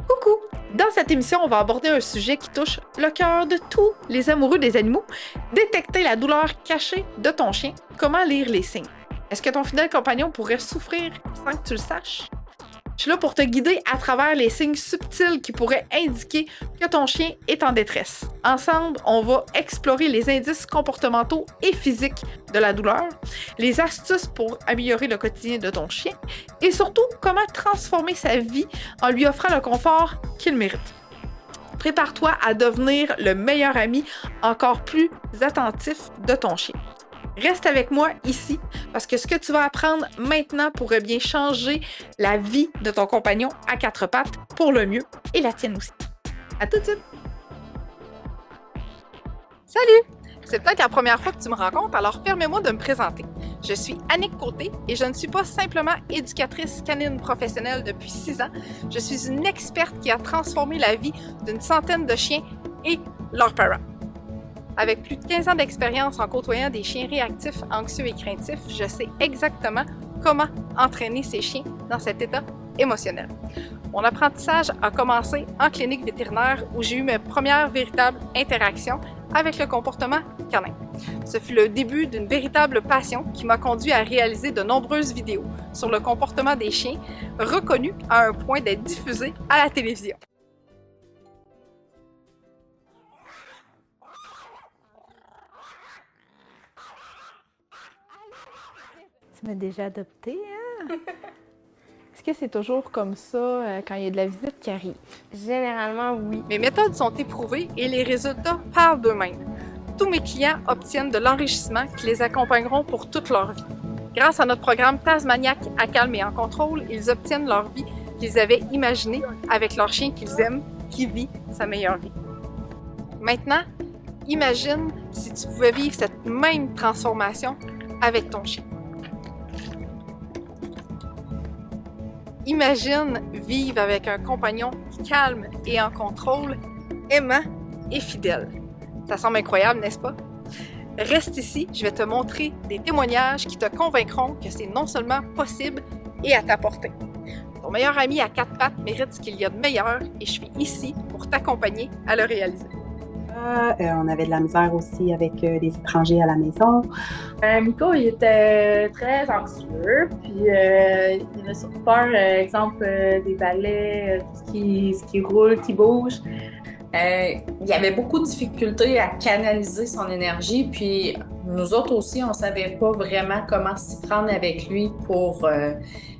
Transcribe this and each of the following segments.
Coucou! Dans cette émission, on va aborder un sujet qui touche le cœur de tous les amoureux des animaux. Détecter la douleur cachée de ton chien. Comment lire les signes? Est-ce que ton fidèle compagnon pourrait souffrir sans que tu le saches? Je suis là pour te guider à travers les signes subtils qui pourraient indiquer que ton chien est en détresse. Ensemble, on va explorer les indices comportementaux et physiques de la douleur, les astuces pour améliorer le quotidien de ton chien et surtout comment transformer sa vie en lui offrant le confort qu'il mérite. Prépare-toi à devenir le meilleur ami encore plus attentif de ton chien. Reste avec moi ici parce que ce que tu vas apprendre maintenant pourrait bien changer la vie de ton compagnon à quatre pattes pour le mieux et la tienne aussi. À tout de suite! Salut! C'est peut-être la première fois que tu me rencontres, alors permets-moi de me présenter. Je suis Annick Côté et je ne suis pas simplement éducatrice canine professionnelle depuis 6 ans. Je suis une experte qui a transformé la vie d'une centaine de chiens et leurs parents. Avec plus de 15 ans d'expérience en côtoyant des chiens réactifs, anxieux et craintifs, je sais exactement comment entraîner ces chiens dans cet état émotionnel. Mon apprentissage a commencé en clinique vétérinaire où j'ai eu mes premières véritables interactions avec le comportement canin. Ce fut le début d'une véritable passion qui m'a conduit à réaliser de nombreuses vidéos sur le comportement des chiens, reconnues à un point d'être diffusées à la télévision. Tu m'as déjà adopté, hein? Est-ce que c'est toujours comme ça quand il y a de la visite qui arrive? Généralement, oui. Mes méthodes sont éprouvées et les résultats parlent d'eux-mêmes. Tous mes clients obtiennent de l'enrichissement qui les accompagneront pour toute leur vie. Grâce à notre programme Tasmaniac à calme et en contrôle, ils obtiennent leur vie qu'ils avaient imaginée avec leur chien qu'ils aiment, qui vit sa meilleure vie. Maintenant, imagine si tu pouvais vivre cette même transformation avec ton chien. Imagine vivre avec un compagnon calme et en contrôle, aimant et fidèle. Ça semble incroyable, n'est-ce pas? Reste ici, je vais te montrer des témoignages qui te convaincront que c'est non seulement possible et à ta portée. Ton meilleur ami à quatre pattes mérite ce qu'il y a de meilleur et je suis ici pour t'accompagner à le réaliser. On avait de la misère aussi avec les étrangers à la maison. Miko, il était très anxieux, puis il avait surtout peur, exemple, des balais, tout ce qui roule, qui bouge. Il y avait beaucoup de difficultés à canaliser son énergie, puis nous autres aussi, on ne savait pas vraiment comment s'y prendre avec lui pour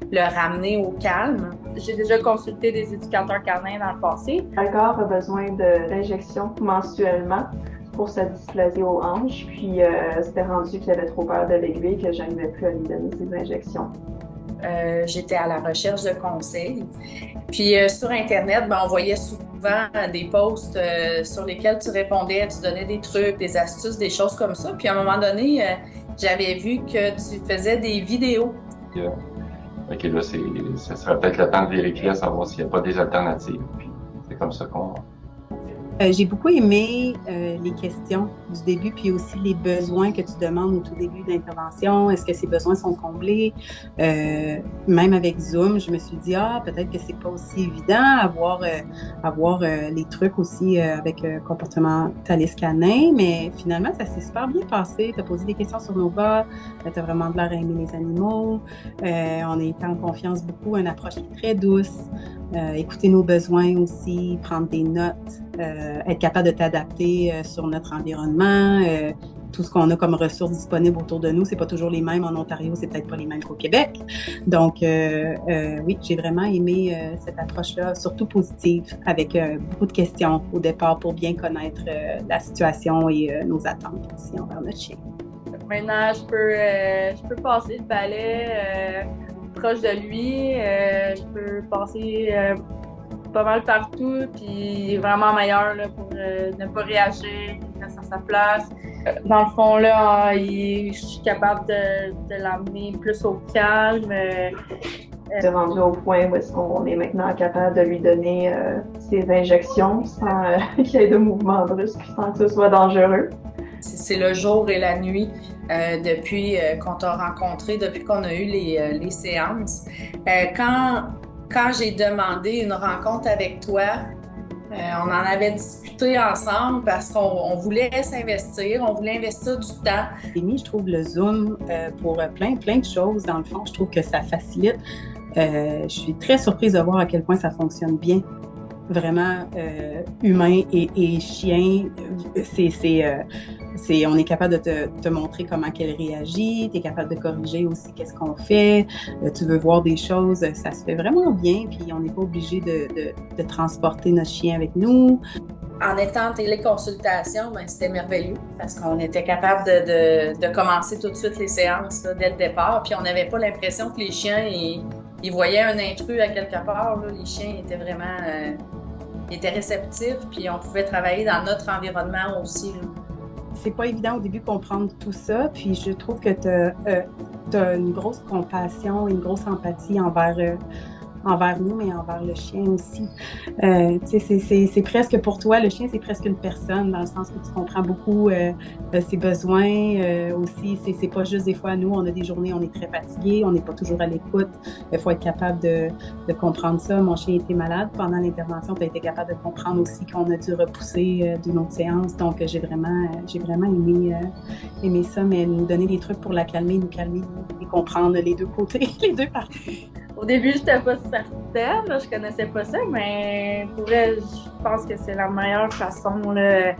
le ramener au calme. J'ai déjà consulté des éducateurs canins dans le passé. Algar a besoin d'injections mensuellement pour sa dysplasie aux hanches, puis c'était rendu qu'il avait trop peur de l'élever, que je n'arrivais plus à lui donner ses injections. J'étais à la recherche de conseils. Puis sur Internet, on voyait souvent des posts sur lesquels tu répondais, tu donnais des trucs, des astuces, des choses comme ça. Puis à un moment donné, j'avais vu que tu faisais des vidéos. OK, là, ça serait peut-être le temps de vérifier à savoir s'il n'y a pas des alternatives. Puis c'est comme ça qu'on... J'ai beaucoup aimé les questions du début, puis aussi les besoins que tu demandes au tout début de l'intervention. Est-ce que ces besoins sont comblés? Même avec Zoom, je me suis dit, peut-être que c'est pas aussi évident avoir les trucs aussi avec comportementaliste canin, mais finalement, ça s'est super bien passé. Tu as posé des questions sur nos bas, tu as vraiment de l'air à aimer les animaux. On a été en confiance beaucoup, une approche qui est très douce. Écouter nos besoins aussi, prendre des notes, être capable de t'adapter sur notre environnement, tout ce qu'on a comme ressources disponibles autour de nous, c'est pas toujours les mêmes en Ontario, c'est peut-être pas les mêmes qu'au Québec. Donc oui, j'ai vraiment aimé cette approche-là, surtout positive, avec beaucoup de questions au départ pour bien connaître la situation et nos attentes aussi envers notre chien. Maintenant, je peux passer le balai proche de lui, je peux passer pas mal partout, puis vraiment meilleur là, pour ne pas réagir, il reste à sa place. Dans le fond, là, je suis capable de l'amener plus au calme. C'est rendu au point où est-ce qu'on est maintenant capable de lui donner ses injections sans qu'il y ait de mouvements brusques, sans que ce soit dangereux. C'est le jour et la nuit depuis qu'on t'a rencontré, depuis qu'on a eu les séances. Quand quand j'ai demandé une rencontre avec toi, on en avait discuté ensemble parce qu'on voulait s'investir, on voulait investir du temps. Je trouve le Zoom pour plein de choses, dans le fond, je trouve que ça facilite. Je suis très surprise de voir à quel point ça fonctionne bien. Vraiment humain et chien, on est capable de te montrer comment qu'elle réagit, tu es capable de corriger aussi qu'est-ce qu'on fait, tu veux voir des choses, ça se fait vraiment bien, puis on n'est pas obligé de transporter notre chien avec nous. En étant en téléconsultation, ben, c'était merveilleux parce qu'on était capable de commencer tout de suite les séances là, dès le départ, puis on n'avait pas l'impression que les chiens, ils voyaient un intrus à quelque part, là. Les chiens étaient vraiment étaient réceptifs, puis on pouvait travailler dans notre environnement aussi, là. C'est pas évident au début de comprendre tout ça, puis je trouve que tu as une grosse compassion et une grosse empathie envers nous, mais envers le chien aussi. C'est presque pour toi, le chien, c'est presque une personne, dans le sens que tu comprends beaucoup ses besoins aussi. C'est pas juste des fois, nous, on a des journées, on est très fatigués, on n'est pas toujours à l'écoute. Il faut être capable de comprendre ça. Mon chien était malade pendant l'intervention, tu as été capable de comprendre aussi qu'on a dû repousser d'une autre séance. Donc, j'ai vraiment aimé ça, mais nous donner des trucs pour la calmer, nous calmer et comprendre les deux côtés, les deux parties. Au début, j'étais pas certaine, là, je connaissais pas ça, mais pour vrai, je pense que c'est la meilleure façon, là,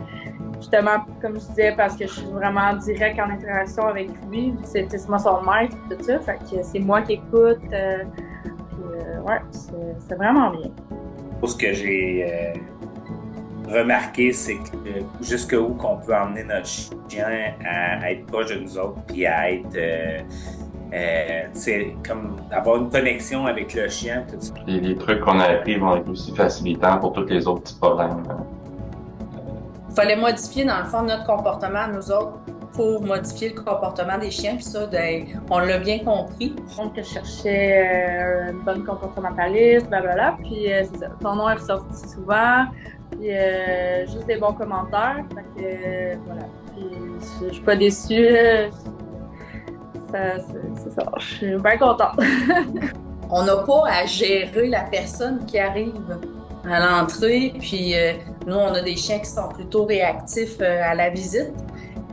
justement, comme je disais, parce que je suis vraiment direct en interaction avec lui, c'est moi son maître, tout ça, fait que c'est moi qui écoute, ouais, c'est vraiment bien. Ce que j'ai remarqué, c'est que jusqu'où qu'on peut emmener notre chien à être proche de nous autres, puis à être... comme avoir une connexion avec le chien. Tout ça. Les trucs qu'on a appris vont être aussi facilitants pour tous les autres petits problèmes. Il fallait modifier, dans le fond, notre comportement, nous autres, pour modifier le comportement des chiens. Puis ça, on l'a bien compris. Donc, je cherchais une bonne comportementaliste, blablabla. Puis, c'est ça. Ton nom est ressorti souvent. Puis, juste des bons commentaires. Fait que, voilà. Puis, je suis pas déçue. C'est ça, je suis bien contente. On n'a pas à gérer la personne qui arrive à l'entrée, puis nous, on a des chiens qui sont plutôt réactifs à la visite.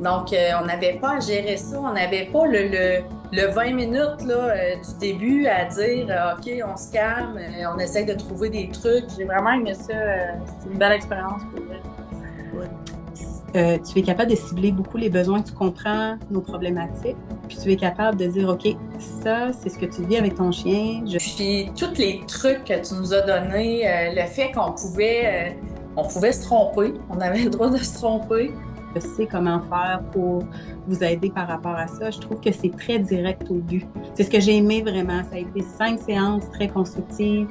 Donc, on n'avait pas à gérer ça. On n'avait pas le 20 minutes là, du début à dire « OK, on se calme, on essaie de trouver des trucs. » J'ai vraiment aimé ça. C'est une belle expérience pour moi. Tu es capable de cibler beaucoup les besoins, tu comprends nos problématiques, puis tu es capable de dire, OK, ça, c'est ce que tu vis avec ton chien. Puis tous les trucs que tu nous as donnés, le fait qu'on pouvait se tromper, on avait le droit de se tromper. Je sais comment faire pour vous aider par rapport à ça. Je trouve que c'est très direct au but. C'est ce que j'ai aimé vraiment. Ça a été 5 séances très constructives.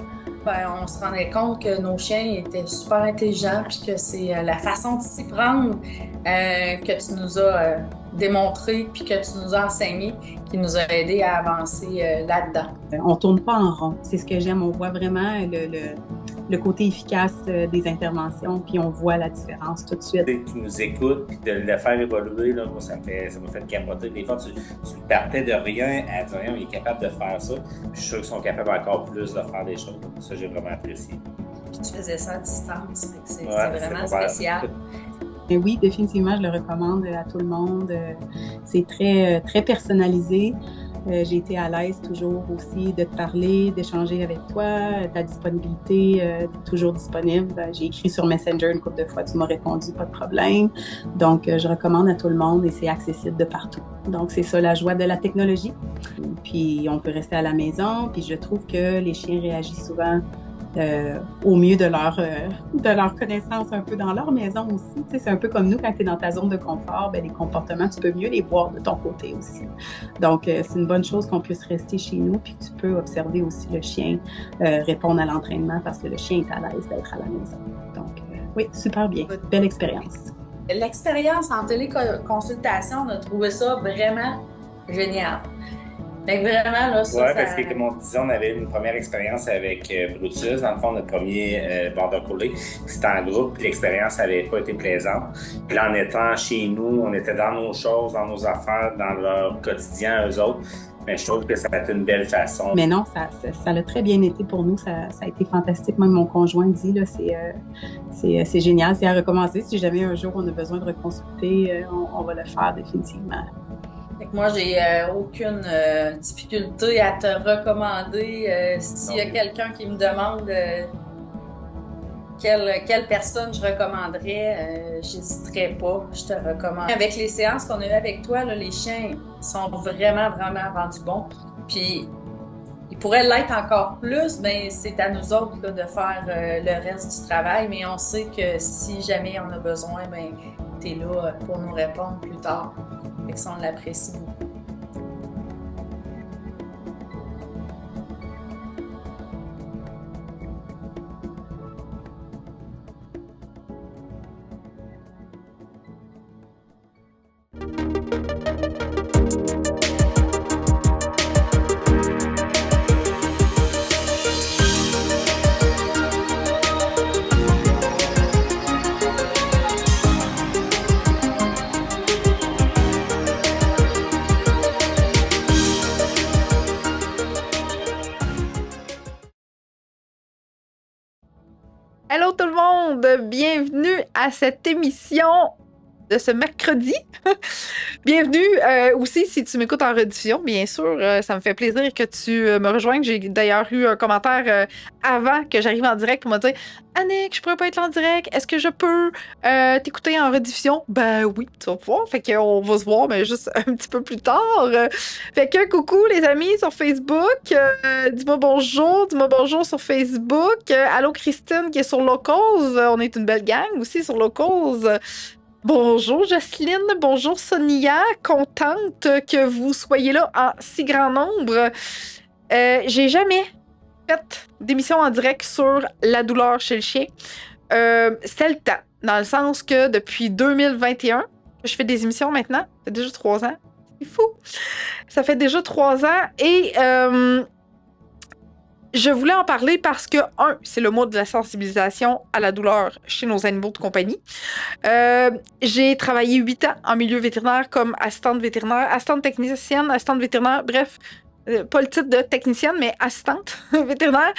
Ben, on se rendait compte que nos chiens étaient super intelligents, puis que c'est la façon de s'y prendre que tu nous as démontré, puis que tu nous as enseigné, qui nous a aidés à avancer là-dedans. On tourne pas en rond. C'est ce que j'aime. On voit vraiment le côté efficace des interventions, puis on voit la différence tout de suite. Qui nous écoute, puis de le faire évoluer, là, moi, ça m'a fait capoter. Des fois, tu partais de rien à dire, il est capable de faire ça. Puis je suis sûr qu'ils sont capables encore plus de faire des choses. Ça, j'ai vraiment apprécié. Puis tu faisais ça à distance, c'est vraiment spécial. Mais oui, définitivement, je le recommande à tout le monde. C'est très, très personnalisé. J'ai été à l'aise toujours aussi de te parler, d'échanger avec toi, ta disponibilité, toujours disponible. J'ai écrit sur Messenger une couple de fois, tu m'as répondu, pas de problème. Donc, je recommande à tout le monde et c'est accessible de partout. Donc, c'est ça la joie de la technologie. Puis, on peut rester à la maison, puis je trouve que les chiens réagissent souvent au mieux de leur connaissance un peu dans leur maison aussi. Tu sais, c'est un peu comme nous, quand tu es dans ta zone de confort, ben, les comportements, tu peux mieux les voir de ton côté aussi. Donc, c'est une bonne chose qu'on puisse rester chez nous, puis tu peux observer aussi le chien répondre à l'entraînement parce que le chien est à l'aise d'être à la maison. Donc, oui, super bien. Belle expérience. L'expérience en téléconsultation, on a trouvé ça vraiment génial. Fait que vraiment, là, ça, parce que, comme on disait, on avait une première expérience avec Brutus, dans le fond, notre premier border collie. C'était en groupe, puis l'expérience n'avait pas été plaisante. Puis là, en étant chez nous, on était dans nos choses, dans nos affaires, dans leur quotidien, eux autres. Mais je trouve que ça a été une belle façon. Mais non, ça a très bien été pour nous. Ça a été fantastique. Même mon conjoint dit, là, c'est génial. C'est à recommencer. Si jamais un jour on a besoin de reconsulter, on va le faire définitivement. Fait que moi, j'ai aucune difficulté à te recommander. S'il y a quelqu'un qui me demande quelle personne je recommanderais, j'hésiterais pas, je te recommande. Avec les séances qu'on a eues avec toi, là, les chiens sont vraiment, vraiment rendus bons. Puis, ils pourraient l'être encore plus, mais c'est à nous autres là, de faire le reste du travail. Mais on sait que si jamais on a besoin, ben, tu es là pour nous répondre plus tard. Fait que ça, on l'apprécie beaucoup. Hello tout le monde! Bienvenue à cette émission de ce mercredi. Bienvenue aussi si tu m'écoutes en rediffusion, bien sûr. Ça me fait plaisir que tu me rejoignes. J'ai d'ailleurs eu un commentaire avant que j'arrive en direct pour me dire « Annick, je pourrais pas être là en direct. Est-ce que je peux t'écouter en rediffusion? » Ben oui, tu vas pouvoir. Fait qu'on va se voir, mais juste un petit peu plus tard. Fait que coucou les amis sur Facebook. Dis-moi bonjour sur Facebook. Allô Christine qui est sur Locals. On est une belle gang aussi sur Locals. Bonjour Jocelyne, bonjour Sonia, contente que vous soyez là en si grand nombre. J'ai jamais fait d'émission en direct sur la douleur chez le chien. C'était le temps, dans le sens que depuis 2021, que je fais des émissions maintenant, ça fait déjà 3 ans. C'est fou! Ça fait déjà 3 ans et je voulais en parler parce que, c'est le mois de la sensibilisation à la douleur chez nos animaux de compagnie. J'ai travaillé 8 ans en milieu vétérinaire comme assistante vétérinaire, assistante technicienne, assistante vétérinaire, bref, pas le titre de technicienne, mais assistante vétérinaire.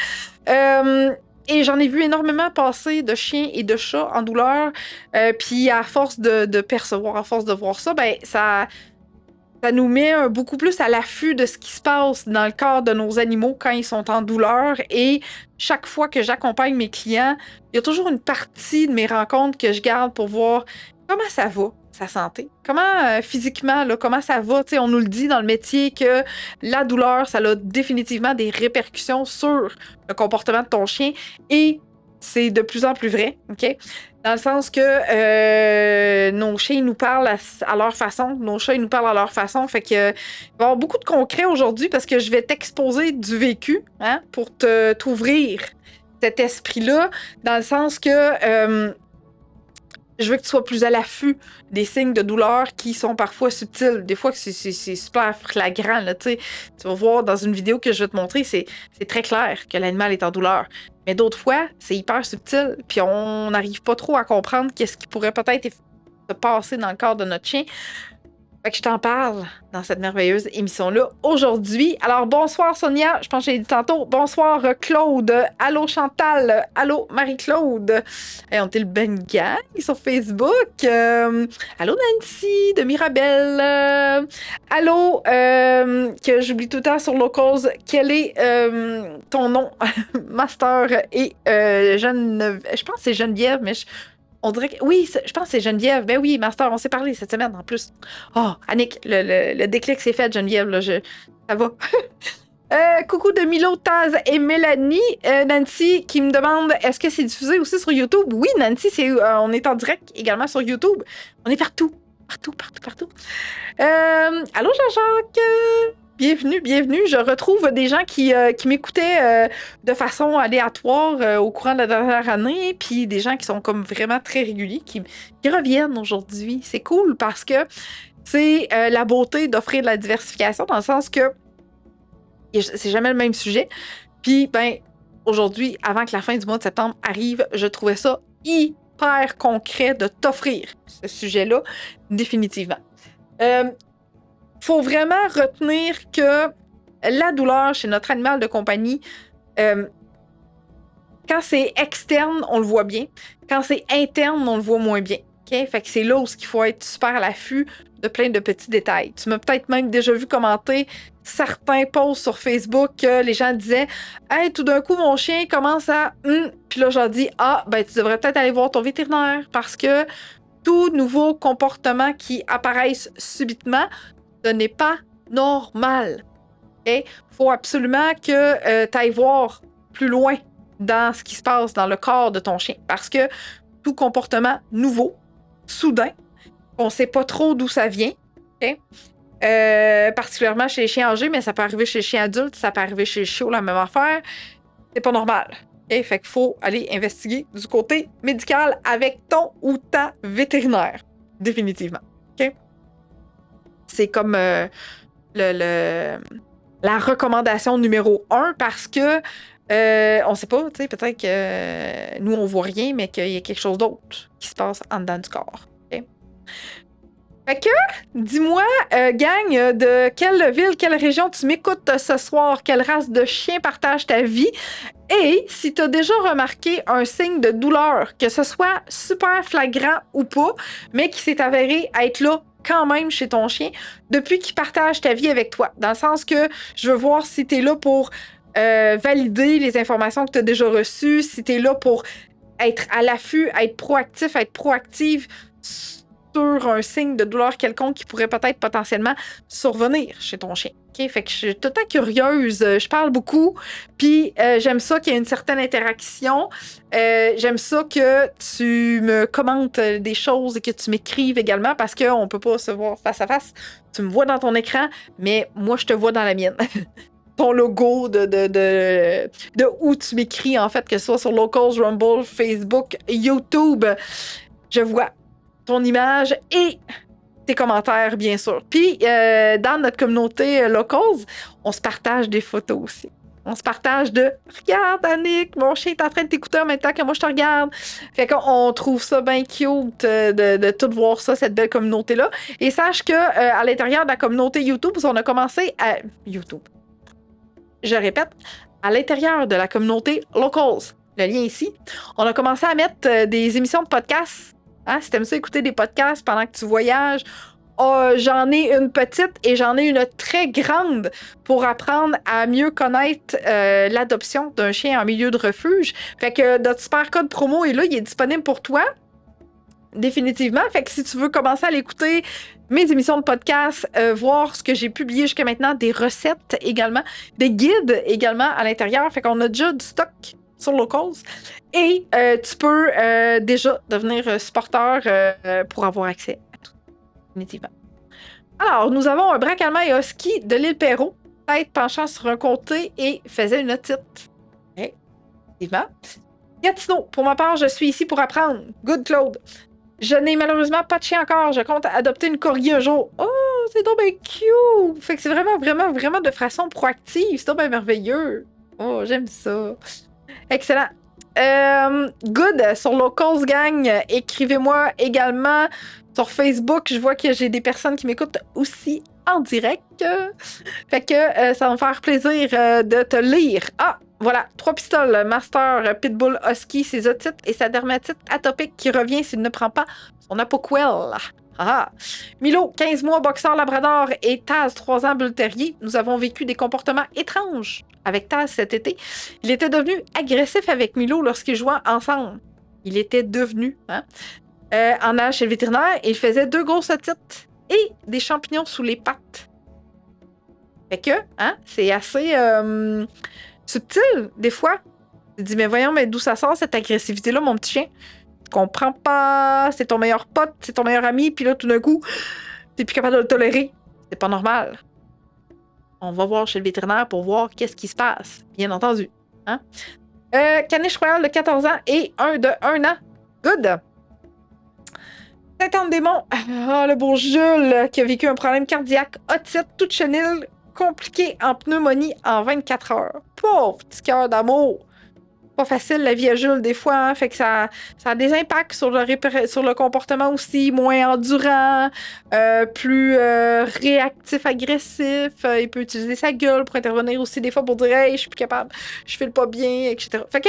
Et j'en ai vu énormément passer de chiens et de chats en douleur. Puis à force de percevoir, à force de voir ça, ben ça nous met beaucoup plus à l'affût de ce qui se passe dans le corps de nos animaux quand ils sont en douleur. Et chaque fois que j'accompagne mes clients, il y a toujours une partie de mes rencontres que je garde pour voir comment ça va, sa santé. Comment physiquement, là, comment ça va. T'sais, on nous le dit dans le métier que la douleur, ça a définitivement des répercussions sur le comportement de ton chien. Et c'est de plus en plus vrai, OK? Dans le sens que nos chiens nous parlent à leur façon, nos chats ils nous parlent à leur façon. Fait que il va y avoir beaucoup de concret aujourd'hui parce que je vais t'exposer du vécu hein, pour t'ouvrir cet esprit-là, dans le sens que je veux que tu sois plus à l'affût des signes de douleur qui sont parfois subtils. Des fois, que c'est super flagrant. Là, tu vas voir dans une vidéo que je vais te montrer, c'est très clair que l'animal est en douleur. Mais d'autres fois, c'est hyper subtil, puis on n'arrive pas trop à comprendre qu'est-ce qui pourrait peut-être se passer dans le corps de notre chien. Fait que je t'en parle dans cette merveilleuse émission-là aujourd'hui. Alors, bonsoir Sonia, je pense que j'ai dit tantôt. Bonsoir Claude. Allô Chantal. Allô Marie-Claude. Hey, on était le ben gang sur Facebook. Allô Nancy de Mirabelle. Allô, que j'oublie tout le temps sur Locals. Quel est ton nom? Master et je pense que c'est Geneviève, mais on dirait que... Oui, je pense que c'est Geneviève. Ben oui, Master, on s'est parlé cette semaine en plus. Oh, Annick, le déclic s'est fait, Geneviève. Là, ça va. Coucou de Milo, Taz et Mélanie. Nancy qui me demande, est-ce que c'est diffusé aussi sur YouTube? Oui, Nancy, on est en direct également sur YouTube. On est partout. Partout. Allô, Jean-Jacques? Bienvenue. Je retrouve des gens qui m'écoutaient de façon aléatoire au courant de la dernière année, puis des gens qui sont comme vraiment très réguliers, qui reviennent aujourd'hui. C'est cool parce que c'est la beauté d'offrir de la diversification, dans le sens que c'est jamais le même sujet. Puis, ben, aujourd'hui, avant que la fin du mois de septembre arrive, je trouvais ça hyper concret de t'offrir ce sujet-là, définitivement. faut vraiment retenir que la douleur chez notre animal de compagnie, quand c'est externe, on le voit bien. Quand c'est interne, on le voit moins bien. Okay? Fait que c'est là où il faut être super à l'affût de plein de petits détails. Tu m'as peut-être même déjà vu commenter certains posts sur Facebook que les gens disaient « Hey, tout d'un coup, mon chien commence à... Puis là, j'en dis « Ah, ben tu devrais peut-être aller voir ton vétérinaire parce que tout nouveau comportement qui apparaisse subitement, ce n'est pas normal. Il faut absolument que tu ailles voir plus loin dans ce qui se passe dans le corps de ton chien. Parce que tout comportement nouveau, soudain, on ne sait pas trop d'où ça vient, particulièrement chez les chiens âgés, mais ça peut arriver chez les chiens adultes, ça peut arriver chez les chiots, la même affaire. C'est pas normal. Fait qu'il faut aller investiguer du côté médical avec ton ou ta vétérinaire. Définitivement. C'est comme la recommandation numéro 1 parce que on sait pas, peut-être que nous on voit rien, mais qu'il y a quelque chose d'autre qui se passe en dedans du corps. Fait que, dis-moi, gang, de quelle ville, quelle région tu m'écoutes ce soir, quelle race de chien partage ta vie, et si tu as déjà remarqué un signe de douleur, que ce soit super flagrant ou pas, mais qui s'est avéré être là quand même chez ton chien depuis qu'il partage ta vie avec toi. Dans le sens que je veux voir si tu es là pour valider les informations que tu as déjà reçues, si tu es là pour être à l'affût, être proactif, être proactive sur un signe de douleur quelconque qui pourrait peut-être potentiellement survenir chez ton chien. Fait que je suis tout le temps curieuse, je parle beaucoup, puis j'aime ça qu'il y ait une certaine interaction, j'aime ça que tu me commentes des choses et que tu m'écrives également parce qu'on ne peut pas se voir face à face. Tu me vois dans ton écran, mais moi je te vois dans la mienne. Ton logo de où tu m'écris, en fait, que ce soit sur Locals, Rumble, Facebook, YouTube, je vois ton image et tes commentaires, bien sûr. Puis, dans notre communauté Locals, on se partage des photos aussi. On se partage de « Regarde, Annick, mon chien est en train de t'écouter en même temps que moi, je te regarde. » Fait qu'on trouve ça bien cute de tout voir ça, cette belle communauté-là. Et sache que à l'intérieur de la communauté YouTube, on a commencé à... YouTube. Je répète, à l'intérieur de la communauté Locals, le lien ici, on a commencé à mettre des émissions de podcasts. Si t'aimes ça écouter des podcasts pendant que tu voyages, j'en ai une petite et j'en ai une très grande pour apprendre à mieux connaître l'adoption d'un chien en milieu de refuge. Fait que notre super code promo est là, il est disponible pour toi. Définitivement. Fait que si tu veux commencer à l'écouter, mes émissions de podcast, voir ce que j'ai publié jusqu'à maintenant, des recettes également, des guides également à l'intérieur. Fait qu'on a déjà du stock sur Locals. Et tu peux déjà devenir supporter pour avoir accès à tout. Définitivement. Alors, nous avons un braque allemand et husky de l'île Perrault, tête penchant sur un côté et faisait une otite. Effectivement. Gatineau, pour ma part, je suis ici pour apprendre. Good Claude. Je n'ai malheureusement pas de chien encore. Je compte adopter une corgi un jour. Oh, c'est donc bien cute! Fait que c'est vraiment, vraiment, vraiment de façon proactive. C'est donc bien merveilleux. Oh, j'aime ça. Excellent. Good, sur Locals Gang, écrivez-moi également sur Facebook. Je vois que j'ai des personnes qui m'écoutent aussi en direct. Fait que ça va me faire plaisir de te lire. Ah, voilà, 3 pistoles, Master, Pitbull, Husky, ses otites et sa dermatite atopique qui revient s'il ne prend pas son Apoquel. Ah. Milo, 15 mois, boxeur labrador et Taz, 3 ans, bull terrier. Nous avons vécu des comportements étranges avec Taz cet été. Il était devenu agressif avec Milo lorsqu'ils jouaient ensemble. Il était devenu, en âge chez le vétérinaire, et il faisait 2 grosses otites et des champignons sous les pattes. Fait que, c'est assez subtil, des fois. Tu te dis, mais voyons, mais d'où ça sort cette agressivité-là, mon petit chien? Je comprends pas, c'est ton meilleur pote, c'est ton meilleur ami, puis là, tout d'un coup, t'es plus capable de le tolérer. C'est pas normal. On va voir chez le vétérinaire pour voir qu'est-ce qui se passe, bien entendu. Caniche royal de 14 ans et un de 1 an. Good! Saint-Anne-des-Monts, le beau Jules qui a vécu un problème cardiaque, otite, toute chenille, compliqué en pneumonie en 24 heures. Pauvre petit cœur d'amour! pas facile la vie à Jules des fois, hein, fait que ça a des impacts sur le comportement aussi, moins endurant, plus réactif, agressif. Il peut utiliser sa gueule pour intervenir aussi des fois pour dire hey, je suis plus capable, je file pas bien, etc. Fait que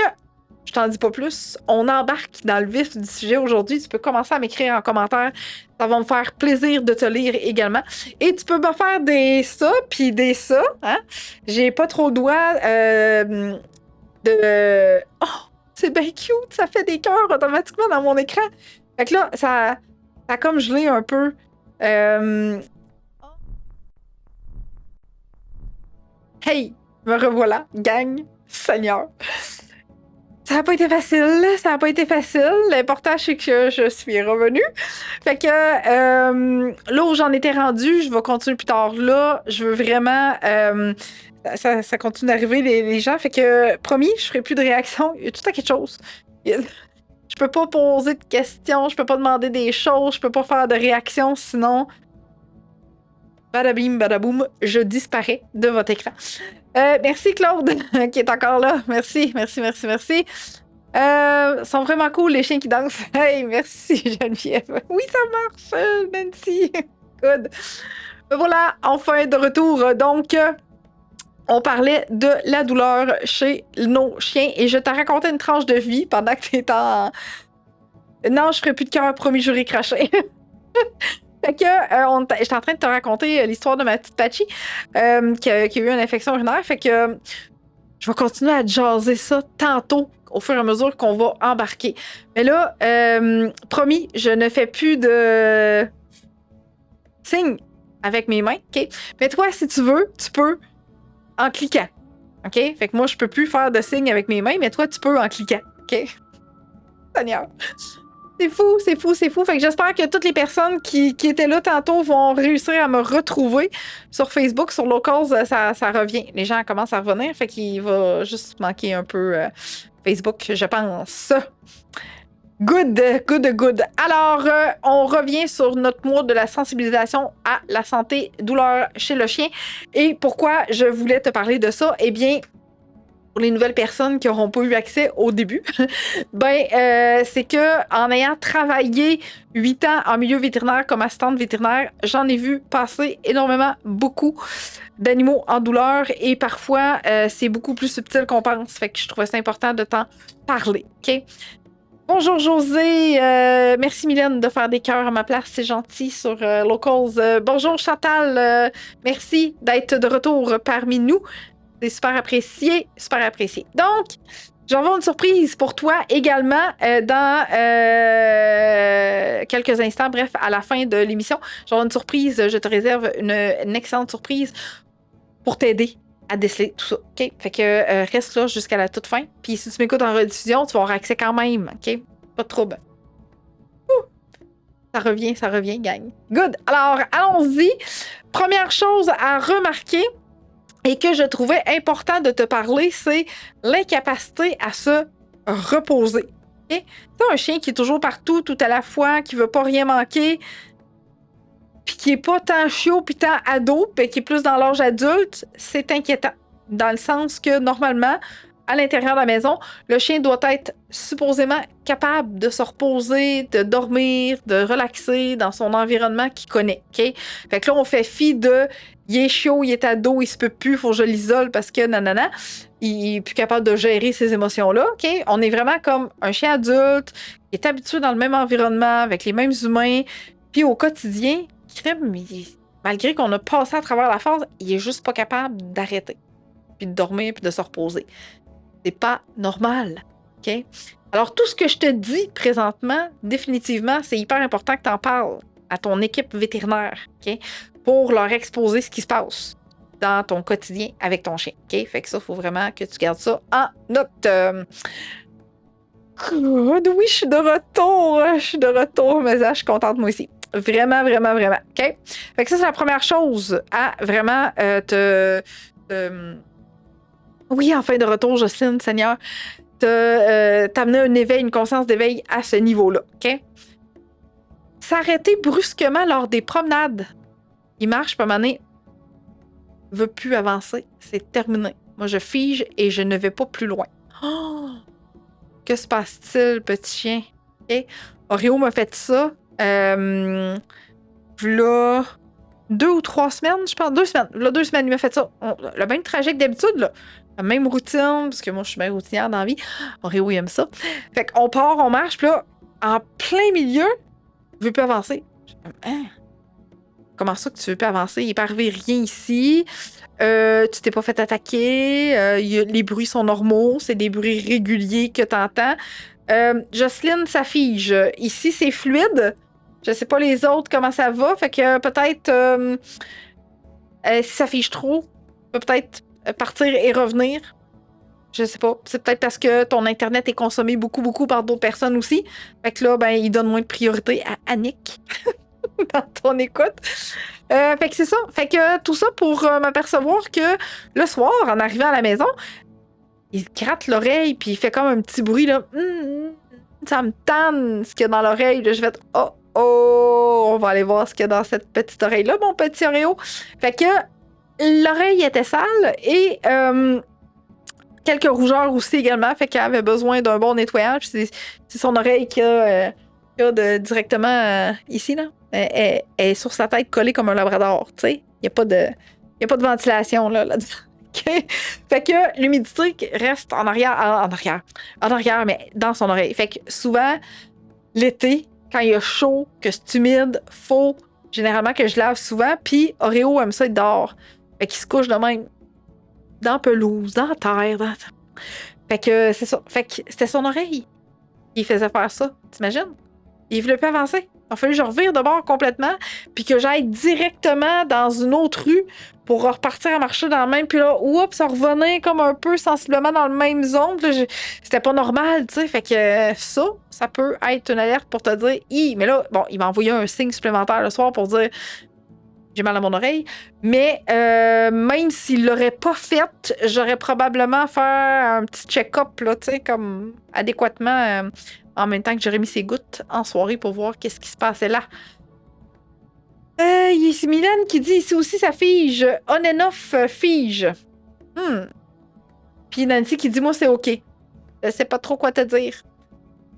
je t'en dis pas plus. On embarque dans le vif du sujet aujourd'hui. Tu peux commencer à m'écrire en commentaire. Ça va me faire plaisir de te lire également. Et tu peux me faire des ça puis des ça. Hein? J'ai pas trop le doigt de... Oh, c'est bien cute! Ça fait des cœurs automatiquement dans mon écran. Fait que là, ça a comme gelé un peu. Hey! Me revoilà, gang, Seigneur. Ça n'a pas été facile, ça n'a pas été facile. L'important, c'est que je suis revenue. Fait que là où j'en étais rendue, je vais continuer plus tard. Là, je veux vraiment... ça continue d'arriver, les gens. Fait que, promis, je ferai plus de réaction. Il y a tout à quelque chose. Je peux pas poser de questions, je peux pas demander des choses, je peux pas faire de réaction, sinon... Badabim, badaboum, je disparais de votre écran. Merci Claude, qui est encore là. Merci. Sont vraiment cool les chiens qui dansent. Hey, merci Geneviève. Oui, ça marche, Nancy. Good. Voilà, enfin de retour. Donc, on parlait de la douleur chez nos chiens et je t'ai raconté une tranche de vie pendant que t'étais en... Non, je ferai plus de cœur, promis, juré, craché. Fait que j'étais en train de te raconter l'histoire de ma petite Patchy qui a eu une infection urinaire. Fait que je vais continuer à jaser ça tantôt au fur et à mesure qu'on va embarquer. Mais là, promis, je ne fais plus de signes avec mes mains. OK? Mais toi, si tu veux, tu peux en cliquant. OK? Fait que moi, je peux plus faire de signes avec mes mains, mais toi, tu peux en cliquant. OK? Seigneur. C'est fou. Fait que j'espère que toutes les personnes qui étaient là tantôt vont réussir à me retrouver sur Facebook. Sur Locals, ça revient. Les gens commencent à revenir. Fait qu'il va juste manquer un peu Facebook, je pense. Good. Alors, on revient sur notre mois de la sensibilisation à la santé douleur chez le chien. Et pourquoi je voulais te parler de ça? Eh bien, pour les nouvelles personnes qui n'auront pas eu accès au début, c'est que en ayant travaillé 8 ans en milieu vétérinaire comme assistante vétérinaire, j'en ai vu passer beaucoup d'animaux en douleur et parfois c'est beaucoup plus subtil qu'on pense. Fait que je trouvais ça important de t'en parler. OK? Bonjour José, merci Mylène de faire des cœurs à ma place, c'est gentil sur Locals. Bonjour Chantal, merci d'être de retour parmi nous. C'est super apprécié. Donc, j'envoie une surprise pour toi également dans quelques instants. Bref, à la fin de l'émission, j'envoie une surprise. Je te réserve une excellente surprise pour t'aider à déceler tout ça. OK? Fait que reste là jusqu'à la toute fin. Puis si tu m'écoutes en rediffusion, tu vas avoir accès quand même. OK? Pas de trouble. Ça revient, gang. Good. Alors, allons-y. Première chose à remarquer et que je trouvais important de te parler, c'est l'incapacité à se reposer. Okay? C'est un chien qui est toujours partout, tout à la fois, qui veut pas rien manquer, puis qui est pas tant chiot puis tant ado, puis qui est plus dans l'âge adulte, c'est inquiétant. Dans le sens que, normalement, à l'intérieur de la maison, le chien doit être supposément capable de se reposer, de dormir, de relaxer dans son environnement qu'il connaît. Okay? Fait que là, on fait fi de il est chaud, il est ado, il se peut plus, faut que je l'isole parce que nanana, il est plus capable de gérer ses émotions-là. Okay? On est vraiment comme un chien adulte qui est habitué dans le même environnement, avec les mêmes humains, puis au quotidien, malgré qu'on a passé à travers la phase, il est juste pas capable d'arrêter, puis de dormir, puis de se reposer. C'est pas normal. OK? Alors, tout ce que je te dis présentement, définitivement, c'est hyper important que tu en parles à ton équipe vétérinaire, OK? Pour leur exposer ce qui se passe dans ton quotidien avec ton chien. OK? Fait que ça, il faut vraiment que tu gardes ça en note. Oui, je suis de retour. Mais ça, je suis contente, moi aussi. Vraiment. OK? Fait que ça, c'est la première chose à vraiment oui, en fin de retour, Jocelyne, Seigneur, t'amener un éveil, une conscience d'éveil à ce niveau-là, OK? S'arrêter brusquement lors des promenades. Il marche, puis à un moment donné, veut plus avancer. C'est terminé. Moi, je fige et je ne vais pas plus loin. Oh! Que se passe-t-il, petit chien? OK. Oreo m'a fait ça. V'là 2 ou 3 semaines, je pense. 2 semaines. V'là 2 semaines, il m'a fait ça. Le même trajet que d'habitude, là. La même routine, parce que moi, je suis bien routinière dans la vie. Oreo, il aime ça. Fait qu'on part, on marche, puis là, en plein milieu, il veut plus avancer. Je suis comme, hein? Comment ça que tu veux plus avancer? Il n'est pas arrivé rien ici. Tu t'es pas fait attaquer. Les bruits sont normaux. C'est des bruits réguliers que tu entends. Jocelyne, ça fige. Ici, c'est fluide. Je sais pas les autres comment ça va. Fait que peut-être si ça fige trop, peut-être partir et revenir. Je sais pas. C'est peut-être parce que ton Internet est consommé beaucoup par d'autres personnes aussi. Fait que là, ben, il donne moins de priorité à Annick dans ton écoute. Fait que c'est ça. Fait que tout ça pour m'apercevoir que le soir, en arrivant à la maison, il gratte l'oreille puis il fait comme un petit bruit là. Ça me tanne ce qu'il y a dans l'oreille. Là, je vais être on va aller voir ce qu'il y a dans cette petite oreille-là, mon petit Oreo. Fait que l'oreille était sale et quelques rougeurs aussi également. Fait qu'elle avait besoin d'un bon nettoyage. C'est son oreille qui a directement ici, là. Elle est sur sa tête collée comme un labrador, tu sais. Il n'y a pas de ventilation là-dedans. Okay. Fait que l'humidité reste en arrière, mais dans son oreille. Fait que souvent, l'été, quand il y a chaud, que c'est humide, faut généralement que je lave souvent, puis Oreo aime ça être dehors. Fait qu'il se couche de même dans la pelouse, dans la terre. Fait que c'est ça. Fait que c'était son oreille qui faisait faire ça, t'imagines? Il voulait plus avancer. Il a fallu que je revire de bord complètement, puis que j'aille directement dans une autre rue pour repartir à marcher dans le même. Puis là, oups, ça revenait comme un peu sensiblement dans le même zone. C'était pas normal, tu sais. Fait que ça peut être une alerte pour te dire, mais là, bon, il m'a envoyé un signe supplémentaire le soir pour dire, j'ai mal à mon oreille. Mais même s'il l'aurait pas fait, j'aurais probablement fait un petit check-up, là, tu sais, comme adéquatement. En même temps que j'aurais mis ses gouttes en soirée pour voir qu'est-ce qui se passait là. Il y a Mylène qui dit ici aussi ça fige. On and off fige. Puis Nancy qui dit moi c'est OK. Je sais pas trop quoi te dire.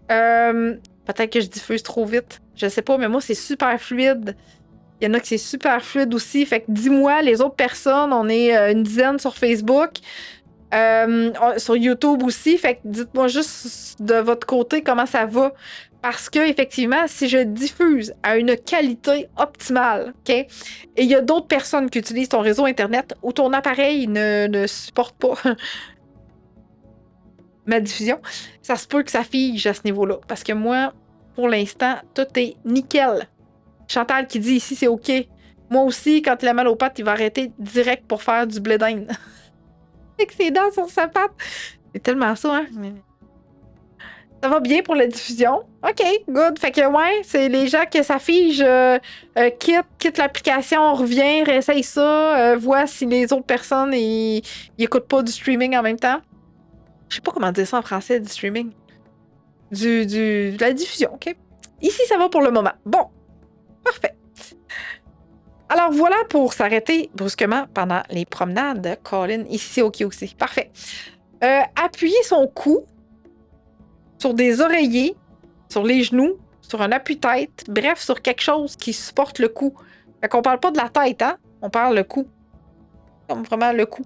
Peut-être que je diffuse trop vite. Je sais pas, mais moi c'est super fluide. Il y en a que c'est super fluide aussi. Fait que dis-moi, les autres personnes, on est une dizaine sur Facebook. Sur YouTube aussi, fait que dites-moi juste de votre côté comment ça va, parce que effectivement, si je diffuse à une qualité optimale, ok, et il y a d'autres personnes qui utilisent ton réseau internet où ton appareil ne supporte pas ma diffusion, ça se peut que ça fige à ce niveau-là, parce que moi, pour l'instant, tout est nickel. Chantal qui dit ici c'est OK. Moi aussi, quand il a mal aux pattes, il va arrêter direct pour faire du blé d'Inde. Avec ses dents sur sa patte. C'est tellement ça, hein? Ça va bien pour la diffusion. OK, good. Fait que, ouais, c'est les gens que ça fige, quitte l'application, revient, réessaye ça, voit si les autres personnes, ils écoutent pas du streaming en même temps. Je sais pas comment dire ça en français, du streaming. De la diffusion, OK? Ici, ça va pour le moment. Bon, parfait. Alors voilà pour s'arrêter brusquement pendant les promenades. Colin, ici c'est OK aussi. Parfait. Appuyer son cou sur des oreillers, sur les genoux, sur un appui-tête, bref, sur quelque chose qui supporte le cou. Fait qu'on parle pas de la tête, hein? On parle le cou. Comme vraiment le cou.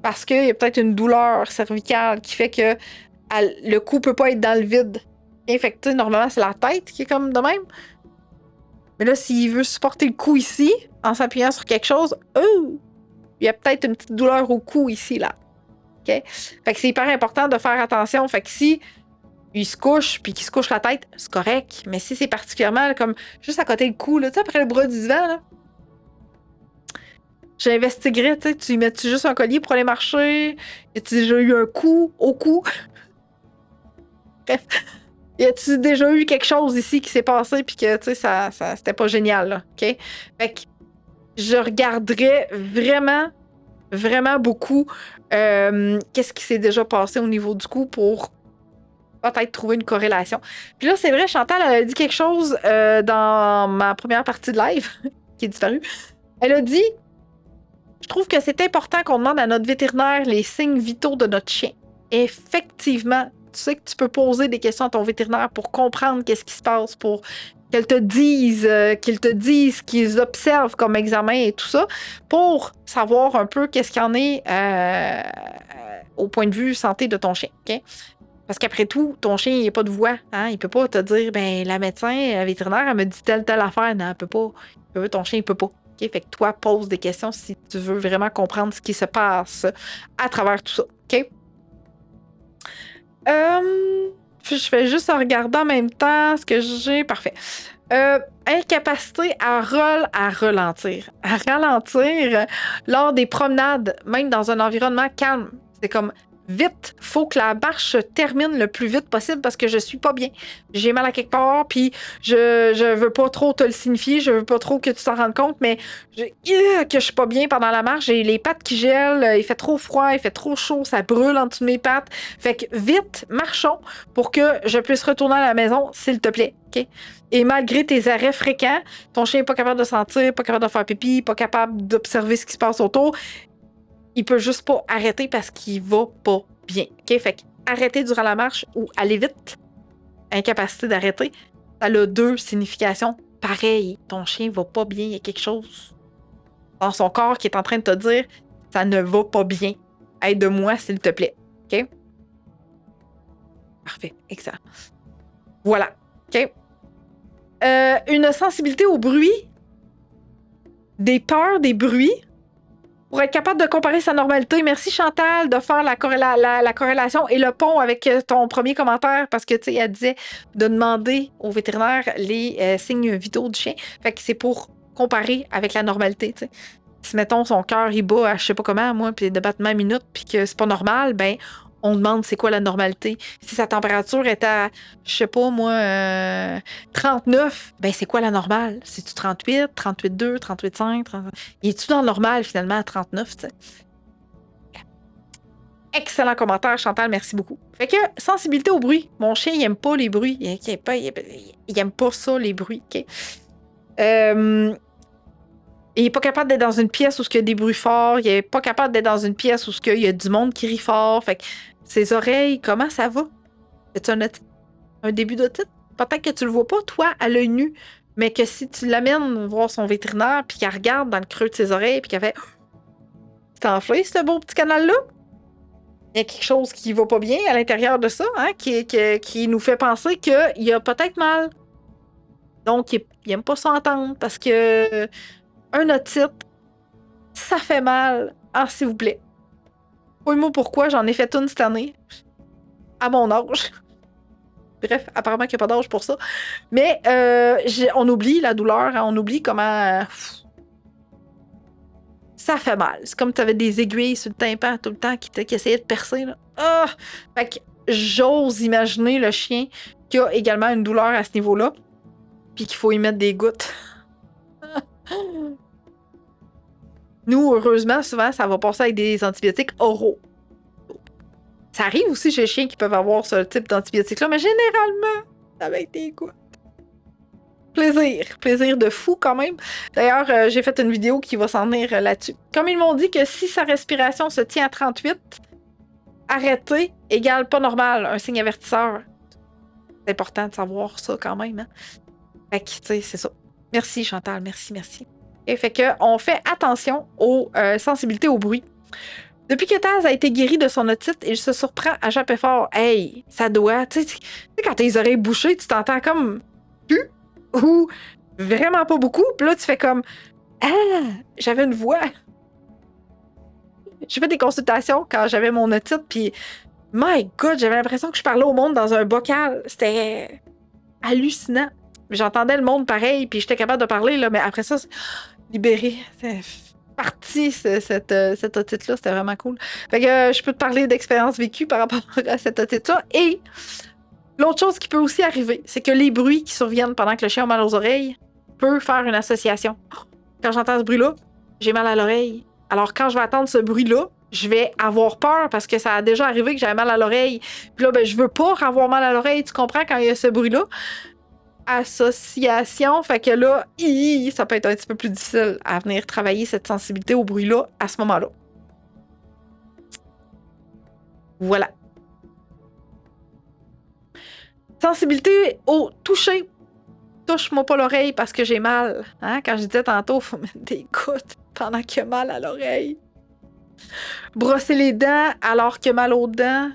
Parce qu'il y a peut-être une douleur cervicale qui fait que le cou peut pas être dans le vide. Et fait que, normalement, c'est la tête qui est comme de même. Mais là, s'il veut supporter le cou ici, en s'appuyant sur quelque chose, il y a peut-être une petite douleur au cou ici, là. OK? Fait que c'est hyper important de faire attention. Fait que si il se couche, puis qu'il se couche la tête, c'est correct. Mais si c'est particulièrement là, comme juste à côté du cou, là, tu sais, après le bras du divan, là, j'investiguerais, tu sais, tu y mets-tu juste un collier pour aller marcher? As-tu déjà eu un coup au cou? Bref. Y a-tu déjà eu quelque chose ici qui s'est passé puis que, tu sais, ça c'était pas génial, là, OK? Fait que je regarderais vraiment beaucoup qu'est-ce qui s'est déjà passé au niveau du cou pour peut-être trouver une corrélation. Puis là, c'est vrai, Chantal, elle a dit quelque chose dans ma première partie de live qui est disparue. Elle a dit « Je trouve que c'est important qu'on demande à notre vétérinaire les signes vitaux de notre chien. » Effectivement, tu sais que tu peux poser des questions à ton vétérinaire pour comprendre qu'est-ce qui se passe, pour qu'ils te disent qu'ils observent comme examen et tout ça, pour savoir un peu qu'est-ce qu'il y en est au point de vue santé de ton chien. OK? Parce qu'après tout, ton chien, il n'a pas de voix. Hein? Il peut pas te dire, ben la médecin, la vétérinaire, elle me dit telle affaire. Non, elle peut pas. Ton chien, il peut pas. OK? Fait que toi, pose des questions si tu veux vraiment comprendre ce qui se passe à travers tout ça. OK? Je fais juste regarder en même temps ce que j'ai. Parfait. Incapacité à ralentir. À ralentir lors des promenades, même dans un environnement calme. C'est comme vite, faut que la marche se termine le plus vite possible parce que je suis pas bien. J'ai mal à quelque part, puis je veux pas trop te le signifier, je veux pas trop que tu t'en rendes compte, mais que je suis pas bien pendant la marche, j'ai les pattes qui gèlent, il fait trop froid, il fait trop chaud, ça brûle en dessous de mes pattes. Fait que vite, marchons pour que je puisse retourner à la maison, s'il te plaît. OK? Et malgré tes arrêts fréquents, ton chien n'est pas capable de sentir, pas capable de faire pipi, pas capable d'observer ce qui se passe autour, il peut juste pas arrêter parce qu'il va pas bien. OK? Fait que arrêter durant la marche ou aller vite, incapacité d'arrêter, ça a 2 significations pareilles. Ton chien va pas bien, il y a quelque chose dans son corps qui est en train de te dire ça ne va pas bien. Aide-moi, s'il te plaît. OK? Parfait, excellent. Voilà. OK? Une sensibilité au bruit, des peurs, des bruits, pour être capable de comparer sa normalité. Merci Chantal de faire la corrélation et le pont avec ton premier commentaire parce que tu sais, elle disait de demander au vétérinaire les signes vitaux du chien. Fait que c'est pour comparer avec la normalité. T'sais. Si mettons son cœur il bat à je sais pas comment, moi, puis de battements à minute, puis que c'est pas normal, ben on demande c'est quoi la normalité. Si sa température est à, je sais pas moi, 39, ben c'est quoi la normale? C'est-tu 38, 38,2, 38,5? 30... Es-tu dans le normal finalement à 39? T'sais? Excellent commentaire, Chantal, merci beaucoup. Fait que, sensibilité au bruit. Mon chien, il aime pas les bruits. Il aime pas ça, les bruits. Okay? Il est pas capable d'être dans une pièce où il y a des bruits forts. Il est pas capable d'être dans une pièce où il y a du monde qui rit fort. Fait que ses oreilles, comment ça va? C'est un début d'otite? Peut-être que tu le vois pas, toi, à l'œil nu, mais que si tu l'amènes voir son vétérinaire, puis qu'elle regarde dans le creux de ses oreilles, puis qu'elle fait « C'est enflé, ce beau petit canal-là? » Il y a quelque chose qui va pas bien à l'intérieur de ça, hein, qui nous fait penser qu'il y a peut-être mal. Donc, il aime pas s'entendre parce que un otite, ça fait mal. Ah, s'il vous plaît. Moi pourquoi, j'en ai fait une cette année. À mon âge. Bref, apparemment qu'il n'y a pas d'âge pour ça. Mais on oublie la douleur, hein, on oublie comment ça fait mal. C'est comme si tu avais des aiguilles sur le tympan tout le temps qui essayaient de percer. Là. Ah! Fait que j'ose imaginer le chien qui a également une douleur à ce niveau-là, puis qu'il faut y mettre des gouttes. Nous, heureusement, souvent, ça va passer avec des antibiotiques oraux. Ça arrive aussi chez les chiens qui peuvent avoir ce type d'antibiotiques-là, mais généralement, avec des gouttes. Plaisir de fou quand même. D'ailleurs, j'ai fait une vidéo qui va s'en venir là-dessus. Comme ils m'ont dit que si sa respiration se tient à 38, arrêter égale pas normal, un signe avertisseur. C'est important de savoir ça quand même. Hein? Fait que, tu sais, c'est ça. Merci Chantal, merci. Et fait que on fait attention aux sensibilités au bruit. Depuis que Taz a été guéri de son otite, il se surprend à japper fort. Hey, ça doit. Tu sais, quand t'as les oreilles bouchées, tu t'entends comme plus ou vraiment pas beaucoup. Puis là, tu fais comme ah, j'avais une voix. J'ai fait des consultations quand j'avais mon otite, puis my God, j'avais l'impression que je parlais au monde dans un bocal. C'était hallucinant. J'entendais le monde pareil, puis j'étais capable de parler, là, mais après ça, libéré. C'est parti, cette otite-là. C'était vraiment cool. Fait que je peux te parler d'expérience vécue par rapport à cette otite-là. Et l'autre chose qui peut aussi arriver, c'est que les bruits qui surviennent pendant que le chien a mal aux oreilles peuvent faire une association. Quand j'entends ce bruit-là, j'ai mal à l'oreille. Alors, quand je vais attendre ce bruit-là, je vais avoir peur parce que ça a déjà arrivé que j'avais mal à l'oreille. Puis là, ben, je veux pas avoir mal à l'oreille. Tu comprends quand il y a ce bruit-là? Association, fait que là, ça peut être un petit peu plus difficile à venir travailler cette sensibilité au bruit-là à ce moment-là. Voilà. Sensibilité au toucher. Touche-moi pas l'oreille parce que j'ai mal. Hein? Quand je disais tantôt, faut mettre des gouttes pendant qu'il y a mal à l'oreille. Brosser les dents alors qu'il y a mal aux dents.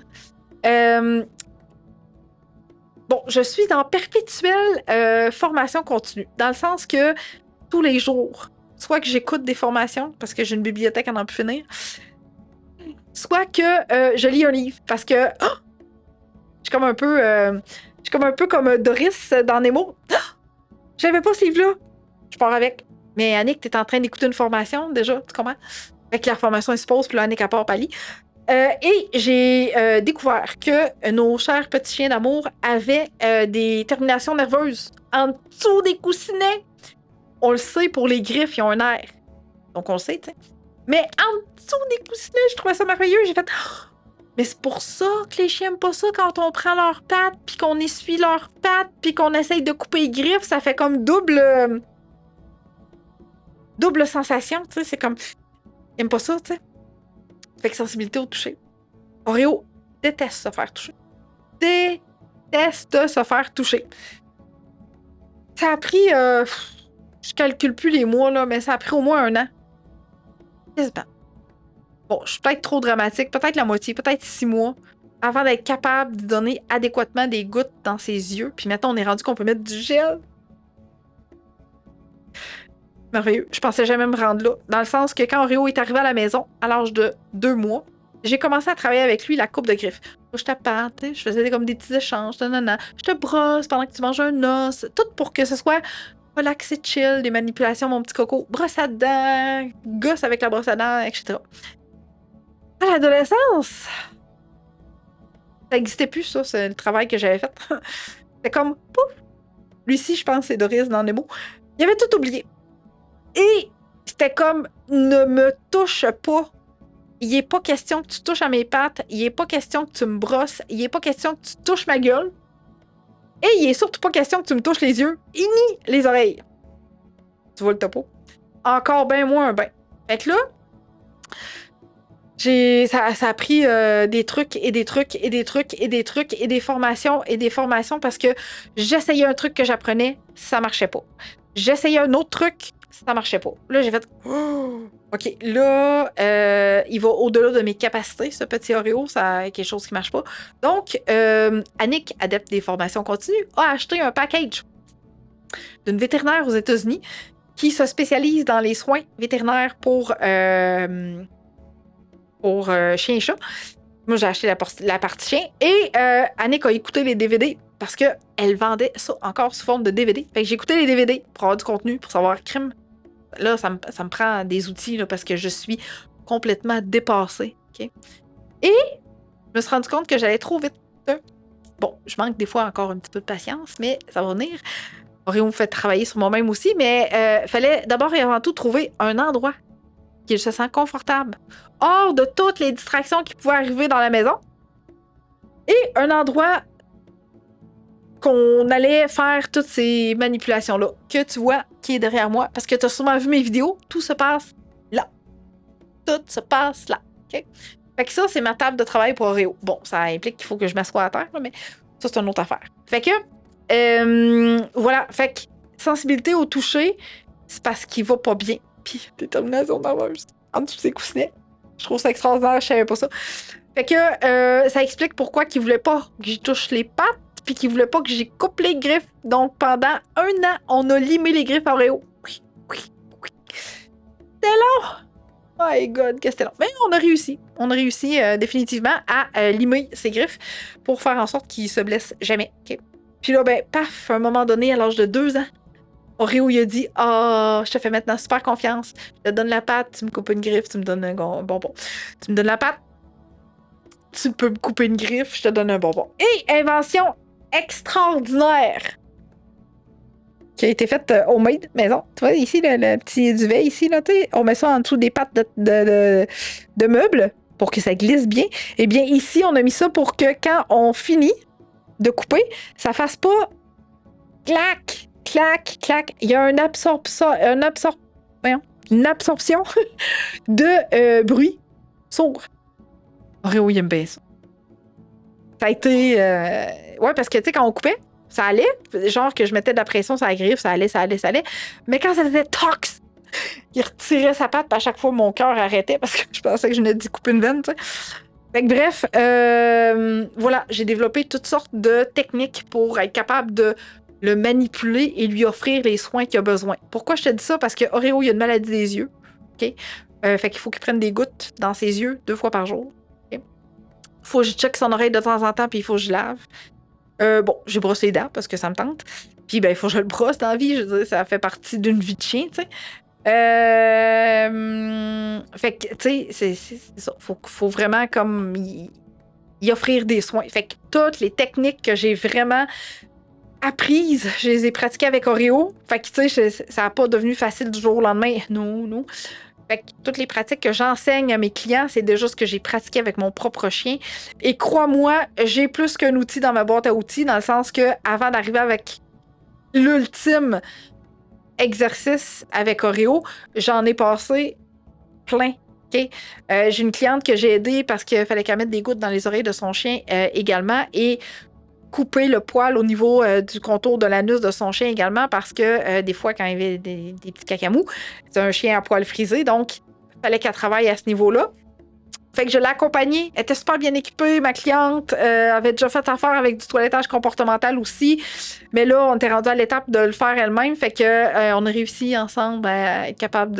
Bon, je suis en perpétuelle formation continue, dans le sens que tous les jours, soit que j'écoute des formations, parce que j'ai une bibliothèque à n'en plus finir, soit que je lis un livre, parce que je suis comme un peu comme Doris dans Nemo. J'avais pas ce livre-là. Je pars avec. Mais Annick, t'es en train d'écouter une formation déjà, tu comprends? Fait que la formation est suppose, puis là, Annick, à part Pali. Et j'ai découvert que nos chers petits chiens d'amour avaient des terminations nerveuses en dessous des coussinets. On le sait, pour les griffes, ils ont un nerf. Donc, on le sait, tu sais. Mais en dessous des coussinets, je trouvais ça merveilleux. J'ai fait... Mais c'est pour ça que les chiens n'aiment pas ça quand on prend leurs pattes, puis qu'on essuie leurs pattes, puis qu'on essaye de couper les griffes. Ça fait comme double sensation, tu sais. C'est comme... Ils n'aiment pas ça, tu sais. Fait que sensibilité au toucher. Oreo déteste se faire toucher. Déteste se faire toucher. Ça a pris... je calcule plus les mois, là, mais ça a pris au moins 1 an. Quasiment. Bon, je suis peut-être trop dramatique, peut-être la moitié, peut-être 6 mois, avant d'être capable de donner adéquatement des gouttes dans ses yeux. Puis maintenant, on est rendu qu'on peut mettre du gel. Merveilleux. Je pensais jamais me rendre là. Dans le sens que quand Oreo est arrivé à la maison, à l'âge de 2 mois, j'ai commencé à travailler avec lui la coupe de griffes. Je tape, je faisais comme des petits échanges, je te brosse pendant que tu manges un os, tout pour que ce soit relax et chill, des manipulations, mon petit coco, brosse à dents, gosse avec la brosse à dents, etc. À l'adolescence, ça n'existait plus, ça, c'est le travail que j'avais fait. C'était comme, pouf! Lui-ci, je pense, c'est Doris dans Nemo. Il avait tout oublié. Et c'était comme, ne me touche pas. Il n'est pas question que tu touches à mes pattes. Il n'est pas question que tu me brosses. Il n'est pas question que tu touches ma gueule. Et il n'est surtout pas question que tu me touches les yeux, ni les oreilles. Tu vois le topo? Encore bien moins un bain. Fait que là, ça a pris des trucs et des trucs et des trucs et des trucs et des formations parce que j'essayais un truc que j'apprenais, ça marchait pas. J'essayais un autre truc, ça marchait pas. Là, j'ai fait OK, là, il va au-delà de mes capacités, ce petit Oreo, ça quelque chose qui marche pas. Donc, Annick, adepte des formations continues, a acheté un package d'une vétérinaire aux États-Unis qui se spécialise dans les soins vétérinaires pour chien et chat. Moi, j'ai acheté la partie chien. Et Annick a écouté les DVD parce qu'elle vendait ça encore sous forme de DVD. Fait que j'ai écouté les DVD pour avoir du contenu, pour savoir crime. Là, ça me prend des outils là, parce que je suis complètement dépassée. Okay? Et je me suis rendu compte que j'allais trop vite. Bon, je manque des fois encore un petit peu de patience, mais ça va venir. Oreo me fait travailler sur moi-même aussi, mais fallait d'abord et avant tout trouver un endroit qu'il se sent confortable, hors de toutes les distractions qui pouvaient arriver dans la maison, et un endroit qu'on allait faire toutes ces manipulations-là, que tu vois qui est derrière moi, parce que tu as sûrement vu mes vidéos, tout se passe là. Tout se passe là. Okay? Fait que ça, c'est ma table de travail pour Oreo. Bon, ça implique qu'il faut que je m'assoie à terre, là, mais ça, c'est une autre affaire. Fait que, voilà, fait que sensibilité au toucher, c'est parce qu'il va pas bien. Puis détermination nerveuse en dessous de ses coussinets. Je trouve ça extraordinaire, je savais pas ça. Fait que ça explique pourquoi qu'il voulait pas que j'y touche les pattes, puis qu'il voulait pas que j'y coupe les griffes. Donc pendant 1 an, on a limé les griffes à Oreo. Oui. C'était long! Oh my god, que c'était long. Mais on a réussi. On a réussi définitivement à limer ses griffes pour faire en sorte qu'il se blesse jamais. Okay? Puis là, ben, paf, à un moment donné, à l'âge de 2 ans, Oreo, il a dit « Ah, je te fais maintenant super confiance. Je te donne la patte, tu me coupes une griffe, tu me donnes un bonbon. Tu me donnes la patte, tu peux me couper une griffe, je te donne un bonbon. » Et invention extraordinaire qui a été faite homemade, maison. Tu vois, ici, le petit duvet, ici, là, on met ça en dessous des pattes de meubles pour que ça glisse bien. Eh bien, ici, on a mis ça pour que quand on finit de couper, ça fasse pas clac, clac, clac. Il y a une absorption de bruit sourd. Oreo, il aime bien ça. Ça a été... Ouais, parce que, tu sais, quand on coupait, ça allait. Genre que je mettais de la pression sur la griffe, ça allait. Mais quand ça faisait tox, il retirait sa patte, puis à chaque fois, mon cœur arrêtait parce que je pensais que je venais d'y couper une veine, tu sais. Fait que bref, voilà, j'ai développé toutes sortes de techniques pour être capable de le manipuler et lui offrir les soins qu'il a besoin. Pourquoi je te dis ça? Parce que Oreo, il a une maladie des yeux. OK? Fait qu'il faut qu'il prenne des gouttes dans ses yeux 2 fois par jour. OK? Faut que je check son oreille de temps en temps, puis il faut que je lave. Bon, j'ai brossé les dents parce que ça me tente. Puis, ben, il faut que je le brosse dans la vie. Je veux dire, ça fait partie d'une vie de chien, tu sais. Fait que, tu sais, c'est ça. Faut vraiment comme y offrir des soins. Fait que toutes les techniques que j'ai vraiment apprises, je les ai pratiquées avec Oreo. Fait que, tu sais, ça n'a pas devenu facile du jour au lendemain. Non. Fait que toutes les pratiques que j'enseigne à mes clients, c'est déjà ce que j'ai pratiqué avec mon propre chien. Et crois-moi, j'ai plus qu'un outil dans ma boîte à outils, dans le sens que avant d'arriver avec l'ultime exercice avec Oreo, j'en ai passé plein. Okay? J'ai une cliente que j'ai aidée parce qu'il fallait qu'elle mette des gouttes dans les oreilles de son chien également et couper le poil au niveau du contour de l'anus de son chien également parce que des fois, quand il y avait des petits cacamous, c'est un chien à poil frisé, donc il fallait qu'elle travaille à ce niveau-là. Fait que je l'ai accompagnée. Elle était super bien équipée, ma cliente. Avait déjà fait affaire avec du toilettage comportemental aussi. Mais là, on était rendu à l'étape de le faire elle-même. Fait que on a réussi ensemble à être capable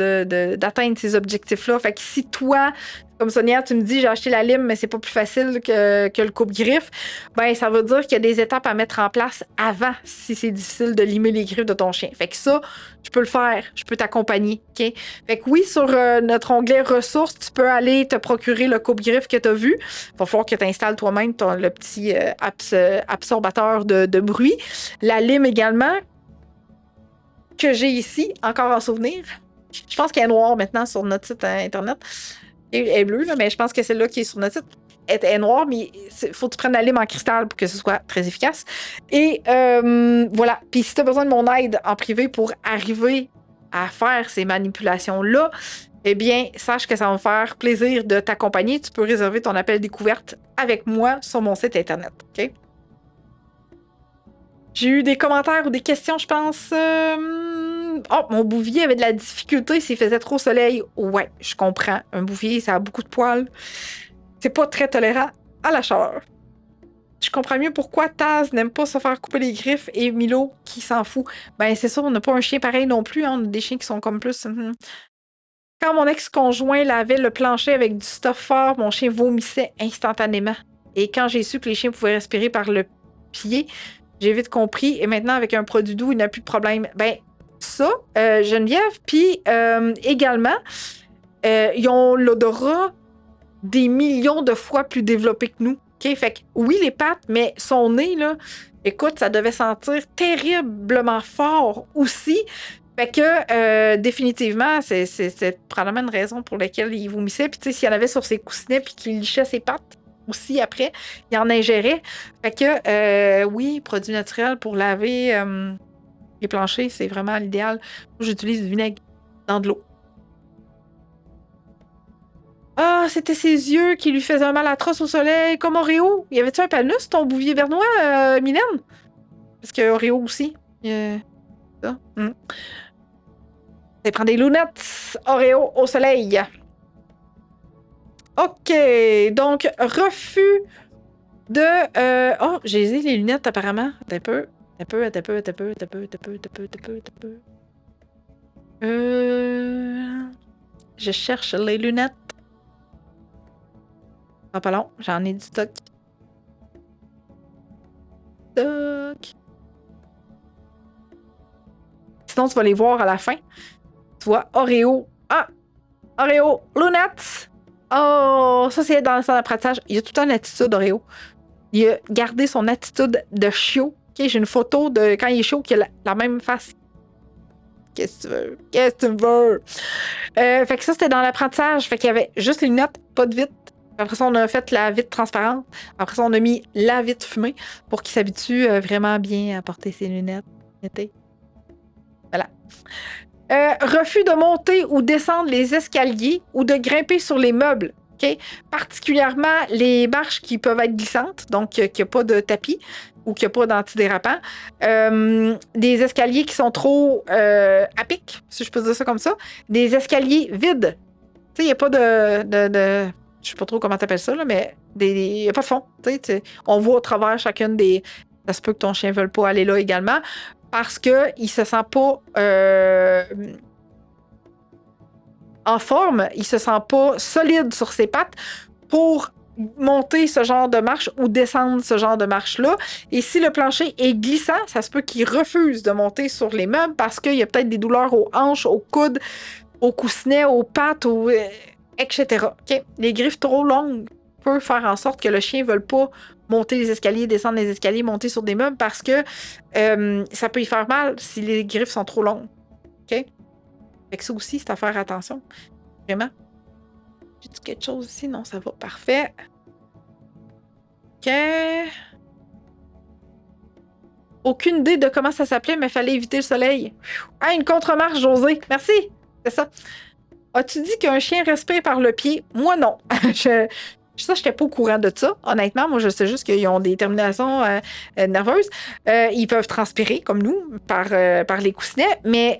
d'atteindre ces objectifs-là. Fait que si toi, comme Sonia, tu me dis j'ai acheté la lime, mais c'est pas plus facile que le coupe-griffe, ben ça veut dire qu'il y a des étapes à mettre en place avant si c'est difficile de limer les griffes de ton chien. Fait que ça, je peux le faire. Je peux t'accompagner. OK? Fait que oui, sur notre onglet ressources, tu peux aller te procurer le coupe-griffe que tu as vu. Il va falloir que tu installes toi-même le petit absorbateur de bruit. La lime également, que j'ai ici, encore en souvenir. Je pense qu'elle est noire maintenant sur notre site Internet. Elle est bleue, là, mais je pense que c'est là qui est sur notre site. Elle est noire, mais il faut que tu prennes la lime en cristal pour que ce soit très efficace. Et voilà. Puis si tu as besoin de mon aide en privé pour arriver à faire ces manipulations-là, eh bien, sache que ça va me faire plaisir de t'accompagner. Tu peux réserver ton appel découverte avec moi sur mon site Internet. OK? J'ai eu des commentaires ou des questions, je pense. Oh, mon bouvier avait de la difficulté s'il faisait trop soleil. Ouais, je comprends. Un bouvier, ça a beaucoup de poils. C'est pas très tolérant à la chaleur. Je comprends mieux pourquoi Taz n'aime pas se faire couper les griffes et Milo qui s'en fout. Ben, c'est ça, on n'a pas un chien pareil non plus. Hein. On a des chiens qui sont comme plus... Quand mon ex-conjoint lavait le plancher avec du stuff fort, mon chien vomissait instantanément. Et quand j'ai su que les chiens pouvaient respirer par le pied, j'ai vite compris. Et maintenant, avec un produit doux, il n'a plus de problème. Ben, ça, Geneviève, puis également, ils ont l'odorat des millions de fois plus développé que nous. OK? Fait que oui, les pattes, mais son nez, là, écoute, ça devait sentir terriblement fort aussi. Fait que définitivement, c'est probablement une raison pour laquelle il vomissait. Puis tu sais, s'il y en avait sur ses coussinets puis qu'il lichait ses pattes aussi après, il en ingérait. Fait que oui, produit naturel pour laver les planchers, c'est vraiment l'idéal. J'utilise du vinaigre dans de l'eau. Ah, c'était ses yeux qui lui faisaient un mal atroce au soleil, comme Oreo. Y avait-tu un panus, ton bouvier bernois, Mylène? Parce que Oreo aussi. Ça. Ça prend des lunettes Oreo au soleil. OK. Donc, refus de... Oh, j'ai les lunettes apparemment. Un peu. Je cherche les lunettes. Ah, pas long. J'en ai du stock. Sinon, tu vas les voir à la fin. Tu vois, Oreo. Ah! Oreo, lunettes! Oh! Ça, c'est dans son apprentissage. Il a tout le temps l'attitude, Oreo. Il a gardé son attitude de chiot. Okay, j'ai une photo de quand il est chaud, qu'il a la même face. Qu'est-ce que tu veux? Qu'est-ce que tu veux? Fait que ça, c'était dans l'apprentissage. Fait qu'il y avait juste les lunettes, pas de vitre. Après ça, on a fait la vitre transparente. Après ça, on a mis la vitre fumée pour qu'il s'habitue vraiment bien à porter ses lunettes. Voilà. Refus de monter ou descendre les escaliers ou de grimper sur les meubles. OK? Particulièrement les marches qui peuvent être glissantes, donc qu'il n'y a pas de tapis ou qu'il n'y a pas d'antidérapant. Des escaliers qui sont trop à pic, si je peux dire ça comme ça. Des escaliers vides. Tu sais, il n'y a pas de je sais pas trop comment tu appelles ça, là, mais il n'y a pas de fond. On voit au travers chacune des... Ça se peut que ton chien ne veuille pas aller là également parce qu'il ne se sent pas en forme, il ne se sent pas solide sur ses pattes pour monter ce genre de marche ou descendre ce genre de marche-là. Et si le plancher est glissant, ça se peut qu'il refuse de monter sur les meubles parce qu'il y a peut-être des douleurs aux hanches, aux coudes, aux coussinets, aux pattes, etc. Okay? Les griffes trop longues peuvent faire en sorte que le chien ne veuille pas monter les escaliers, descendre les escaliers, monter sur des meubles parce que ça peut y faire mal si les griffes sont trop longues. OK? Fait que ça aussi, c'est à faire attention. Vraiment. J'ai dit quelque chose ici? Non, ça va. Parfait. OK. Aucune idée de comment ça s'appelait, mais il fallait éviter le soleil. Ah, une contre-marche, José. Merci. C'est ça. As-tu dit qu'un chien respire par le pied? Moi, non. Je n'étais pas au courant de ça, honnêtement. Moi, je sais juste qu'ils ont des terminations nerveuses. Ils peuvent transpirer, comme nous, par les coussinets, mais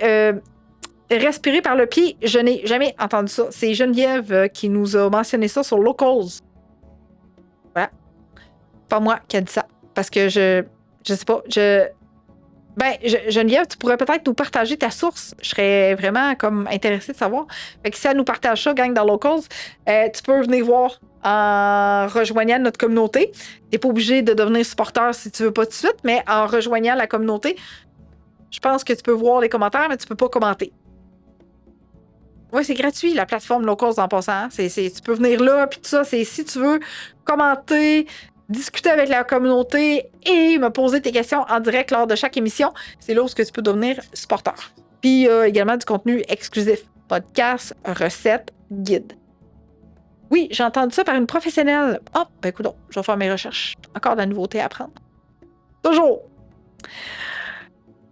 respirer par le pied, je n'ai jamais entendu ça. C'est Geneviève qui nous a mentionné ça sur Locals. Voilà. Pas moi qui a dit ça. Parce que je sais pas, Geneviève, tu pourrais peut-être nous partager ta source. Je serais vraiment comme intéressée de savoir. Fait que si elle nous partage ça, gang dans Locals, tu peux venir voir en rejoignant notre communauté. T'es pas obligé de devenir supporter si tu veux pas tout de suite, mais en rejoignant la communauté, je pense que tu peux voir les commentaires, mais tu peux pas commenter. Oui, c'est gratuit, la plateforme Locals en passant. Tu peux venir là, puis tout ça. C'est si tu veux commenter, discuter avec la communauté et me poser tes questions en direct lors de chaque émission, c'est là où tu peux devenir supporter. Puis il y a également du contenu exclusif. Podcast, recettes, guides. Oui, j'ai entendu ça par une professionnelle. Ah, ben écoute, je vais faire mes recherches. Encore de la nouveauté à apprendre. Toujours.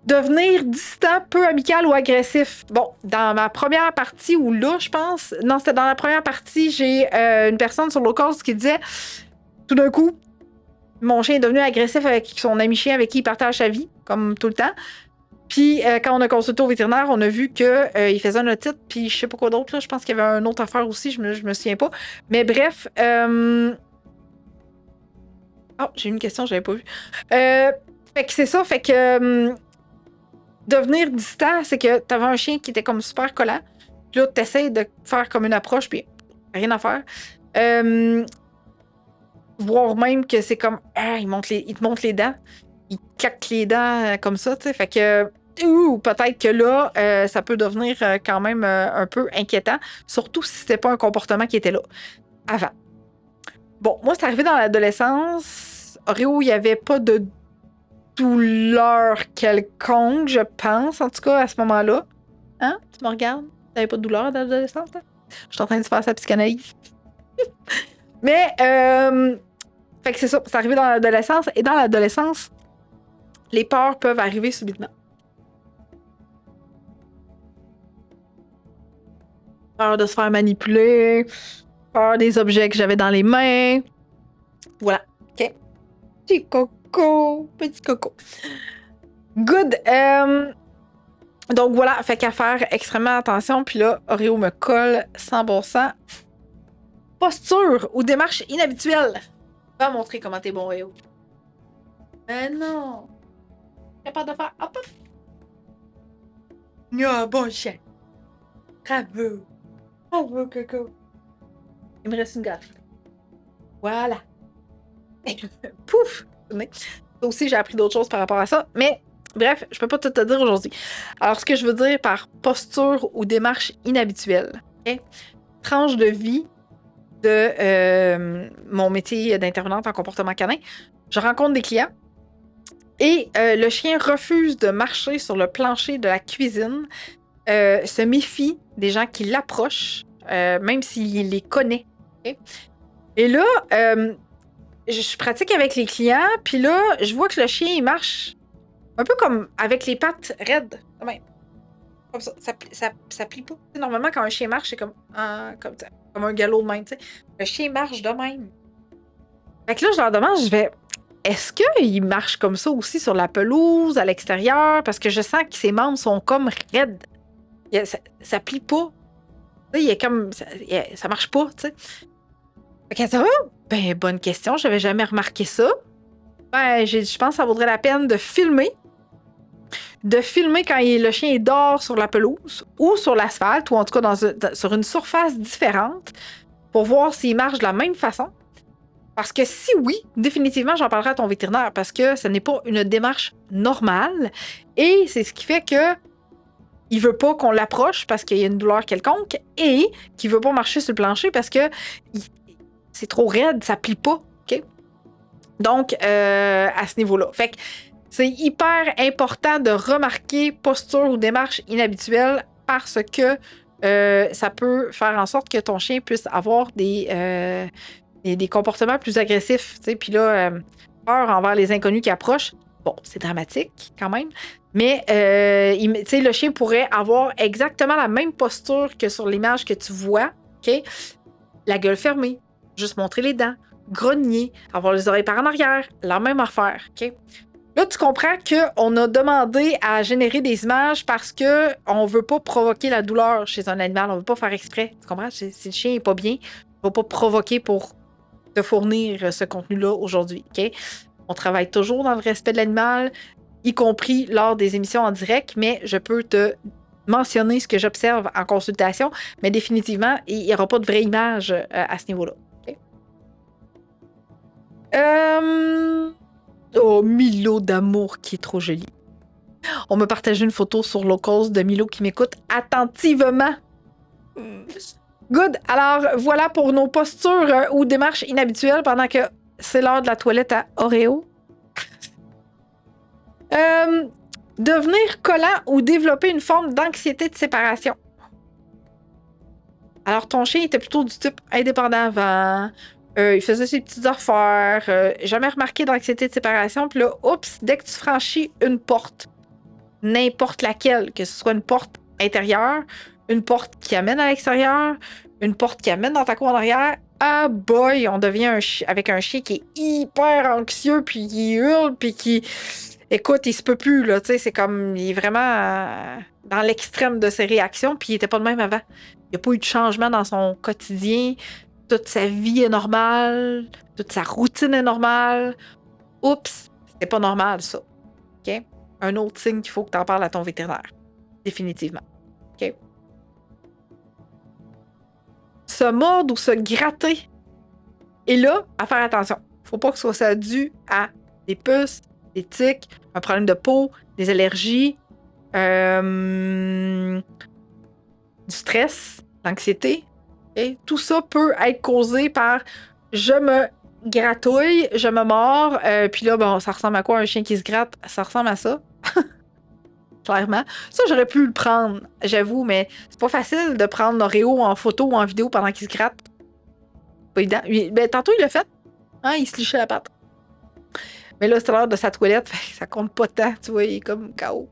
Devenir distant, peu amical ou agressif. Bon, dans ma première partie, ou là, je pense... Non, c'était dans la première partie, j'ai une personne sur Locals qui disait, tout d'un coup, mon chien est devenu agressif avec son ami chien avec qui il partage sa vie, comme tout le temps. Puis, quand on a consulté au vétérinaire, on a vu qu'il faisait une otite, puis je sais pas quoi d'autre, là. Je pense qu'il y avait une autre affaire aussi, je me souviens pas. Mais bref... Oh, j'ai une question, je l'avais pas vue. Fait que c'est ça, fait que... devenir distant, c'est que t'avais un chien qui était comme super collant. Puis là, t'essayes de faire comme une approche, puis rien à faire. Voire même que c'est comme, il te montre les dents. Il te claque les dents comme ça, tu sais. Fait que, peut-être que là, ça peut devenir quand même un peu inquiétant. Surtout si c'était pas un comportement qui était là avant. Bon, moi, c'est arrivé dans l'adolescence. Oreo, il n'y avait pas de douleur quelconque, je pense, en tout cas, à ce moment-là. Hein? Tu me regardes? T'avais pas de douleur dans l'adolescence? Hein? Je suis en train de faire sa psychanalyse. Mais, fait que c'est ça, c'est arrivé dans l'adolescence. Et dans l'adolescence, les peurs peuvent arriver subitement. Peur de se faire manipuler, peur des objets que j'avais dans les mains. Voilà. OK. Petit coco. Good. Donc voilà, fait qu'à faire extrêmement attention. Puis là, Oreo me colle sans bon sens. Posture ou démarche inhabituelle. Va montrer comment t'es bon, Oreo. Mais non. Capable de faire hop hop. Ah, bon chien. Bravo. Bravo, Coco. Il me reste une gaffe. Voilà. Pouf! Ça aussi, j'ai appris d'autres choses par rapport à ça. Mais bref, je peux pas tout te dire aujourd'hui. Alors, ce que je veux dire par posture ou démarche inhabituelle, okay? Tranche de vie de mon métier d'intervenante en comportement canin. Je rencontre des clients et le chien refuse de marcher sur le plancher de la cuisine, se méfie des gens qui l'approchent, même s'il les connaît. Okay? Et là, je pratique avec les clients, puis là, je vois que le chien, il marche un peu comme avec les pattes raides. Comme ça plie pas. T'sais, normalement, quand un chien marche, c'est comme un galop de même. T'sais. Le chien marche de même. Fait que là, je leur demande, je vais. Est-ce qu'il marche comme ça aussi sur la pelouse, à l'extérieur? Parce que je sens que ses membres sont comme raides. Ça plie pas. T'sais, il est comme. Ça marche pas, tu sais. Fait qu'elle dit, ben, bonne question, j'avais jamais remarqué ça. Ben, je pense que ça vaudrait la peine de filmer. De filmer quand le chien est dehors sur la pelouse ou sur l'asphalte, ou en tout cas sur une surface différente, pour voir s'il marche de la même façon. Parce que si oui, définitivement, j'en parlerai à ton vétérinaire parce que ce n'est pas une démarche normale et c'est ce qui fait que il veut pas qu'on l'approche parce qu'il y a une douleur quelconque et qu'il veut pas marcher sur le plancher parce que c'est trop raide, ça plie pas, OK? Donc, à ce niveau-là. Fait que c'est hyper important de remarquer posture ou démarche inhabituelle parce que ça peut faire en sorte que ton chien puisse avoir des comportements plus agressifs. Puis là, peur envers les inconnus qui approchent. Bon, c'est dramatique quand même. Mais le chien pourrait avoir exactement la même posture que sur l'image que tu vois. OK? La gueule fermée, juste montrer les dents, grogner, avoir les oreilles par en arrière, la même affaire. OK? Là, tu comprends qu'on a demandé à générer des images parce qu'on ne veut pas provoquer la douleur chez un animal. On ne veut pas faire exprès. Tu comprends? Si le chien n'est pas bien, on ne va pas provoquer pour te fournir ce contenu-là aujourd'hui. OK? On travaille toujours dans le respect de l'animal, y compris lors des émissions en direct, mais je peux te mentionner ce que j'observe en consultation, mais définitivement, il n'y aura pas de vraie image à ce niveau-là. OK? Oh, Milo d'amour qui est trop joli. On me partage une photo sur Locals de Milo qui m'écoute attentivement. Good. Alors, voilà pour nos postures ou démarches inhabituelles pendant que c'est l'heure de la toilette à Oreo. Devenir collant ou développer une forme d'anxiété de séparation. Alors, ton chien était plutôt du type indépendant avant. Il faisait ses petites affaires. Jamais remarqué d'anxiété de séparation. Puis là, oups, dès que tu franchis une porte, n'importe laquelle, que ce soit une porte intérieure, une porte qui amène à l'extérieur, une porte qui amène dans ta cour en arrière, ah boy, on devient avec un chien qui est hyper anxieux, puis qui hurle, puis qui... Écoute, il se peut plus, là, tu sais, c'est comme... Il est vraiment dans l'extrême de ses réactions, puis il était pas de même avant. Il n'y a pas eu de changement dans son quotidien. Toute sa vie est normale. Toute sa routine est normale. Oups, c'était pas normal, ça. OK? Un autre signe qu'il faut que tu en parles à ton vétérinaire. Définitivement. OK? Se mordre ou se gratter. Et là, à faire attention. Faut pas que ce soit dû à des puces, des tiques, un problème de peau, des allergies, du stress, l'anxiété. Okay? Tout ça peut être causé par je me gratouille, je me mords, puis là, bon, ça ressemble à quoi un chien qui se gratte? Ça ressemble à ça. Clairement. Ça, j'aurais pu le prendre, j'avoue, mais c'est pas facile de prendre Oreo en photo ou en vidéo pendant qu'il se gratte. Pas évident. Ben, tantôt, il l'a fait. Hein, il se lichait la patte. Mais là, c'est l'heure de sa toilette, ça compte pas tant, tu vois, il est comme KO.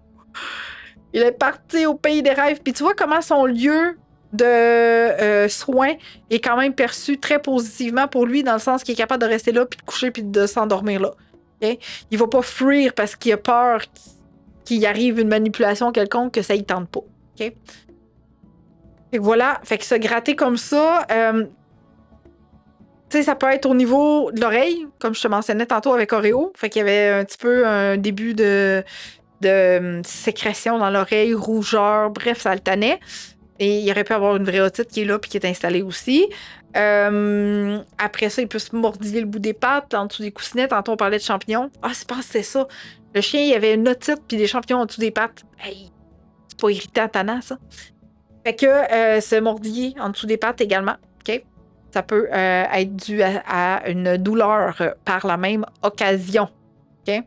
Il est parti au pays des rêves, puis tu vois comment son lieu de soins est quand même perçu très positivement pour lui, dans le sens qu'il est capable de rester là, puis de coucher, puis de s'endormir là. Okay? Il va pas fuir parce qu'il a peur qu'il arrive une manipulation quelconque, que ça y tente pas. Okay? Fait que voilà, fait que se gratter comme ça... tu sais, ça peut être au niveau de l'oreille, comme je te mentionnais tantôt avec Oreo. Fait qu'il y avait un petit peu un début de sécrétion dans l'oreille, rougeur, bref, ça le tannait. Et il aurait pu avoir une vraie otite qui est là puis qui est installée aussi. Après ça, il peut se mordiller le bout des pattes, en dessous des coussinets. Tantôt, on parlait de champignons. Ah, je pense que c'est ça. Le chien, il y avait une otite puis des champignons en dessous des pattes. Hey, c'est pas irritant, tannant, ça. Fait que se mordiller en dessous des pattes également. OK? Ça peut être dû à une douleur par la même occasion. OK?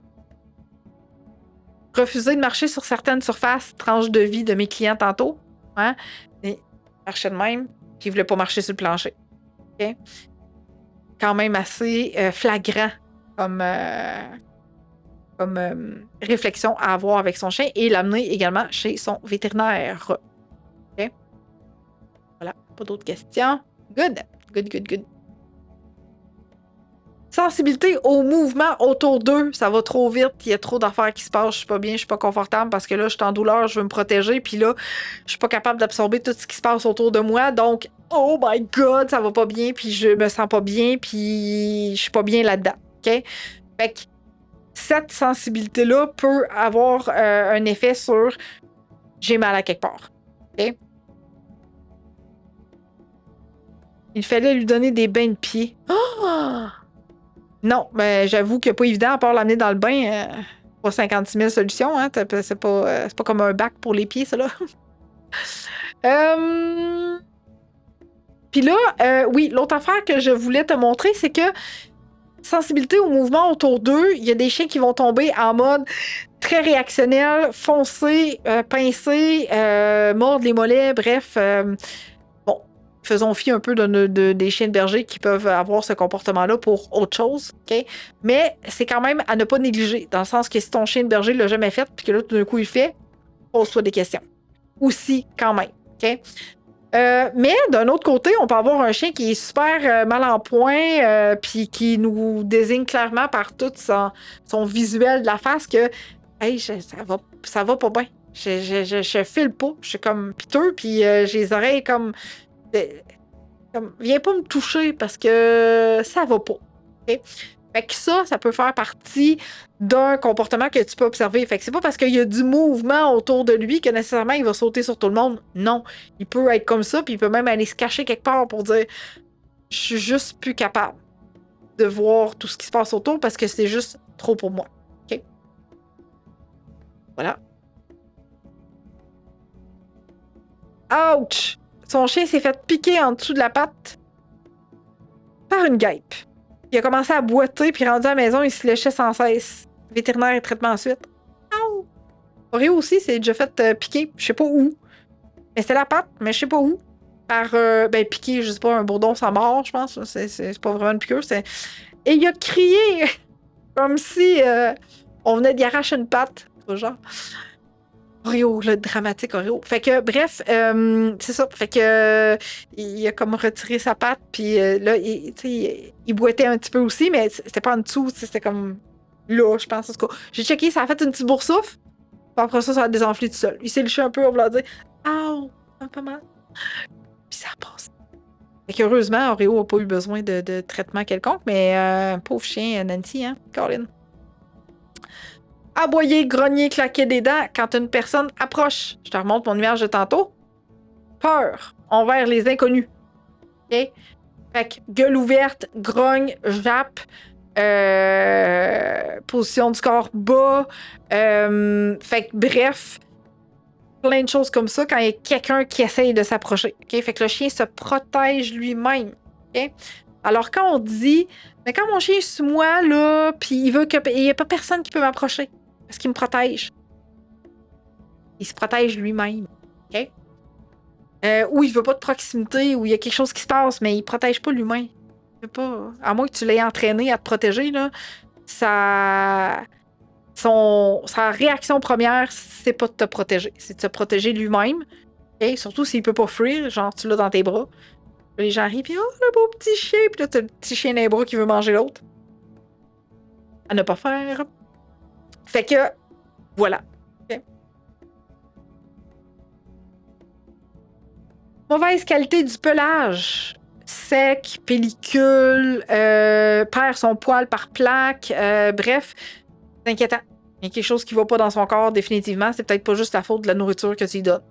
Refuser de marcher sur certaines surfaces, tranche de vie de mes clients tantôt. Hein? Et marcher de même, puis ils ne voulaient pas marcher sur le plancher. OK? Quand même assez flagrant comme réflexion à avoir avec son chien et l'amener également chez son vétérinaire. OK? Voilà, pas d'autres questions. Good. Sensibilité au mouvement autour d'eux, ça va trop vite, il y a trop d'affaires qui se passent, je suis pas bien, je suis pas confortable parce que là, je suis en douleur, je veux me protéger, puis là, je suis pas capable d'absorber tout ce qui se passe autour de moi, donc, oh my god, ça va pas bien, puis je me sens pas bien, puis je suis pas bien là-dedans, OK? Fait que cette sensibilité-là peut avoir un effet sur j'ai mal à quelque part, OK? Il fallait lui donner des bains de pieds. Oh! Non, mais j'avoue que pas évident, à part l'amener dans le bain, pas 56 000 solutions, hein, c'est pas comme un bac pour les pieds, ça, là. Puis là, oui, l'autre affaire que je voulais te montrer, c'est que sensibilité au mouvement autour d'eux, il y a des chiens qui vont tomber en mode très réactionnel, foncer, pincer, mordre les mollets, bref. Bon, faisons fi un peu des chiens de berger qui peuvent avoir ce comportement-là pour autre chose, OK? Mais c'est quand même à ne pas négliger, dans le sens que si ton chien de berger l'a jamais fait, puis que là, tout d'un coup, il le fait, pose-toi des questions. Aussi, quand même, OK? Mais d'un autre côté, on peut avoir un chien qui est super mal en point, puis qui nous désigne clairement par tout son visuel de la face que hey, ça va pas bien. Je file pas. Je suis comme piteux, puis j'ai les oreilles comme viens pas me toucher parce que ça va pas. Okay? Fait que ça peut faire partie d'un comportement que tu peux observer. Fait que c'est pas parce qu'il y a du mouvement autour de lui que nécessairement il va sauter sur tout le monde. Non. Il peut être comme ça, puis il peut même aller se cacher quelque part pour dire je suis juste plus capable de voir tout ce qui se passe autour parce que c'est juste trop pour moi. OK? Voilà. Ouch! Son chien s'est fait piquer en dessous de la patte par une guêpe. Il a commencé à boiter, puis rendu à la maison, il se léchait sans cesse. Vétérinaire et traitement ensuite. Ouh! Oreo aussi s'est déjà fait piquer, je sais pas où. Mais c'était la patte, mais je sais pas où. Par, piquer, je sais pas, un bourdon sans mort, je pense. C'est pas vraiment une piqûre. Et il a crié comme si on venait d'y arracher une patte. Genre. Oreo, le dramatique Oreo. Fait que, bref, c'est ça. Fait que, il a comme retiré sa patte, puis là, il boitait un petit peu aussi, mais c'était pas en dessous, c'était comme là, je pense. En tout cas, j'ai checké, ça a fait une petite boursoufle, puis après ça a désenflé tout seul. Il s'est léché un peu, on va dire, ouh, ça fait pas mal. Puis ça passe. Fait qu'heureusement, Oreo n'a pas eu besoin de traitement quelconque, mais pauvre chien, Nancy, hein, Colin. Aboyer, grogner, claquer des dents quand une personne approche. Je te remonte mon image de tantôt. Peur envers les inconnus. OK? Fait que gueule ouverte, grogne, jappe, position du corps bas. Fait que bref, plein de choses comme ça quand il y a quelqu'un qui essaye de s'approcher. OK? Fait que le chien se protège lui-même. OK? Alors quand on dit, mais quand mon chien est sous moi, là, puis il veut qu'il n'y ait pas personne qui peut m'approcher. Parce qu'il me protège. Il se protège lui-même. OK? Ou il veut pas de proximité, ou il y a quelque chose qui se passe, mais il protège pas l'humain. Il veut pas. À moins que tu l'aies entraîné à te protéger, là, sa réaction première, c'est pas de te protéger. C'est de se protéger lui-même. Okay? Surtout s'il peut pas fuir, genre tu l'as dans tes bras. Là, les gens rient, puis oh, le beau petit chien, puis là, t'as le petit chien dans les bras qui veut manger l'autre. À ne pas faire. Fait que, voilà. Okay. Mauvaise qualité du pelage. Sec, pellicule, perd son poil par plaque. Bref, c'est inquiétant. Il y a quelque chose qui va pas dans son corps, définitivement. C'est peut-être pas juste la faute de la nourriture que tu lui donnes.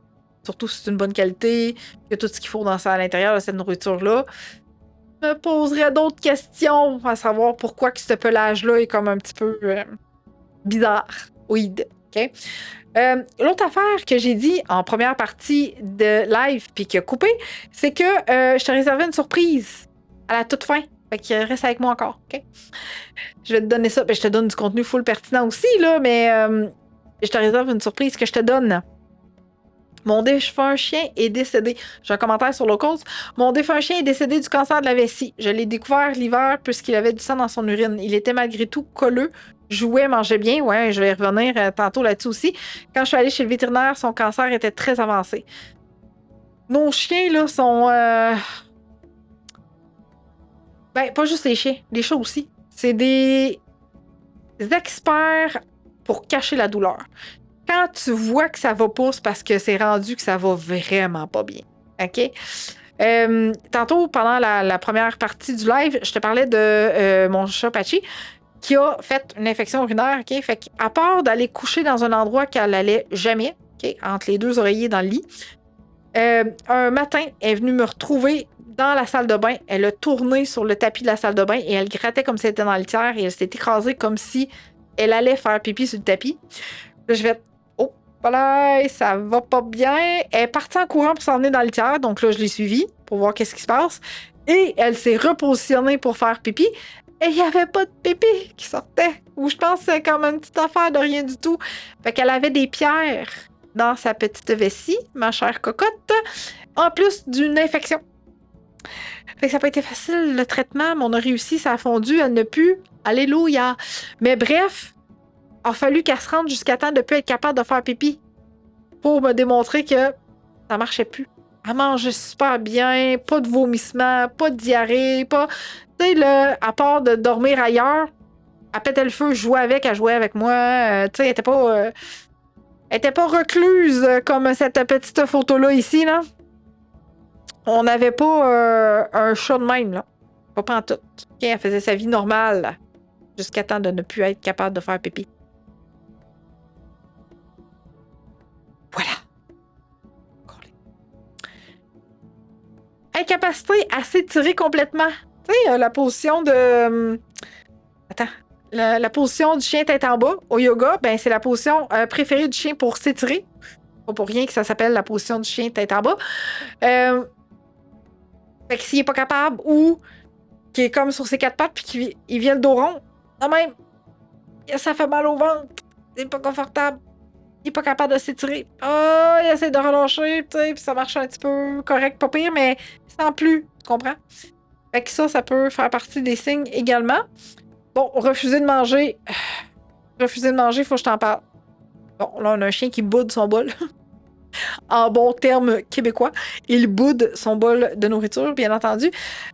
Surtout si c'est une bonne qualité, qu'il y a tout ce qu'il faut à l'intérieur de cette nourriture-là. Je me poserais d'autres questions à savoir pourquoi que ce pelage-là est comme un petit peu bizarre. Oui, OK? L'autre affaire que j'ai dit en première partie de live puis qui a coupé, c'est que je te réservais une surprise à la toute fin. Fait que reste avec moi encore, OK? Je vais te donner ça. Ben, je te donne du contenu full pertinent aussi, là, mais je te réserve une surprise que je te donne. Mon défunt chien est décédé. J'ai un commentaire sur Locals. Mon défunt chien est décédé du cancer de la vessie. Je l'ai découvert l'hiver puisqu'il avait du sang dans son urine. Il était malgré tout colleux, jouait, mangeait bien. Ouais, je vais y revenir tantôt là-dessus aussi. Quand je suis allée chez le vétérinaire, son cancer était très avancé. Nos chiens, là, sont... Ben, pas juste les chiens, les chats aussi. C'est des experts pour cacher la douleur. Quand tu vois que ça va pas, c'est parce que c'est rendu que ça va vraiment pas bien. OK? Tantôt, pendant la première partie du live, je te parlais de mon chat Patchy qui a fait une infection urinaire. OK? Fait qu'à part d'aller coucher dans un endroit qu'elle allait jamais, OK? Entre les deux oreillers dans le lit, un matin, elle est venue me retrouver dans la salle de bain. Elle a tourné sur le tapis de la salle de bain et elle grattait comme si elle était dans le litière et elle s'est écrasée comme si elle allait faire pipi sur le tapis. Là, je vais oh, voilà, ça va pas bien. Elle est partie en courant pour s'en venir dans le litière, donc là, je l'ai suivie pour voir qu'est-ce qui se passe. Et elle s'est repositionnée pour faire pipi. Et il n'y avait pas de pipi qui sortait. Ou je pense que c'est comme une petite affaire de rien du tout. Fait qu'elle avait des pierres dans sa petite vessie, ma chère cocotte, en plus d'une infection. Fait que ça n'a pas été facile, le traitement, mais on a réussi, ça a fondu, elle n'a pu. Alléluia! Mais bref, il a fallu qu'elle se rende jusqu'à temps de ne plus être capable de faire pipi pour me démontrer que ça marchait plus. Elle mangeait super bien, pas de vomissement, pas de diarrhée, pas... Tu sais, à part de dormir ailleurs, elle pétait le feu, je jouais avec, elle jouait avec moi. Tu sais, elle était pas... Elle était pas recluse comme cette petite photo-là ici, là. On n'avait pas un chat de même, là. Pas pantoute. OK, elle faisait sa vie normale, là, jusqu'à temps de ne plus être capable de faire pipi. Voilà. Incapacité à s'étirer complètement. Tu sais, la position de... Attends. La position du chien tête en bas au yoga, ben c'est la position préférée du chien pour s'étirer. Pas pour rien que ça s'appelle la position du chien tête en bas. Fait que s'il est pas capable ou qu'il est comme sur ses quatre pattes puis qu'il vient le dos rond, quand même, ça fait mal au ventre. C'est pas confortable. Il est pas capable de s'étirer. Il essaie de relâcher, tu sais, puis ça marche un petit peu correct, pas pire, mais sans plus. Tu comprends? Fait que ça peut faire partie des signes également. Bon, refuser de manger. Refuser de manger, il faut que je t'en parle. Bon, là, on a un chien qui boude son bol. En bon terme québécois. Il boude son bol de nourriture, bien entendu.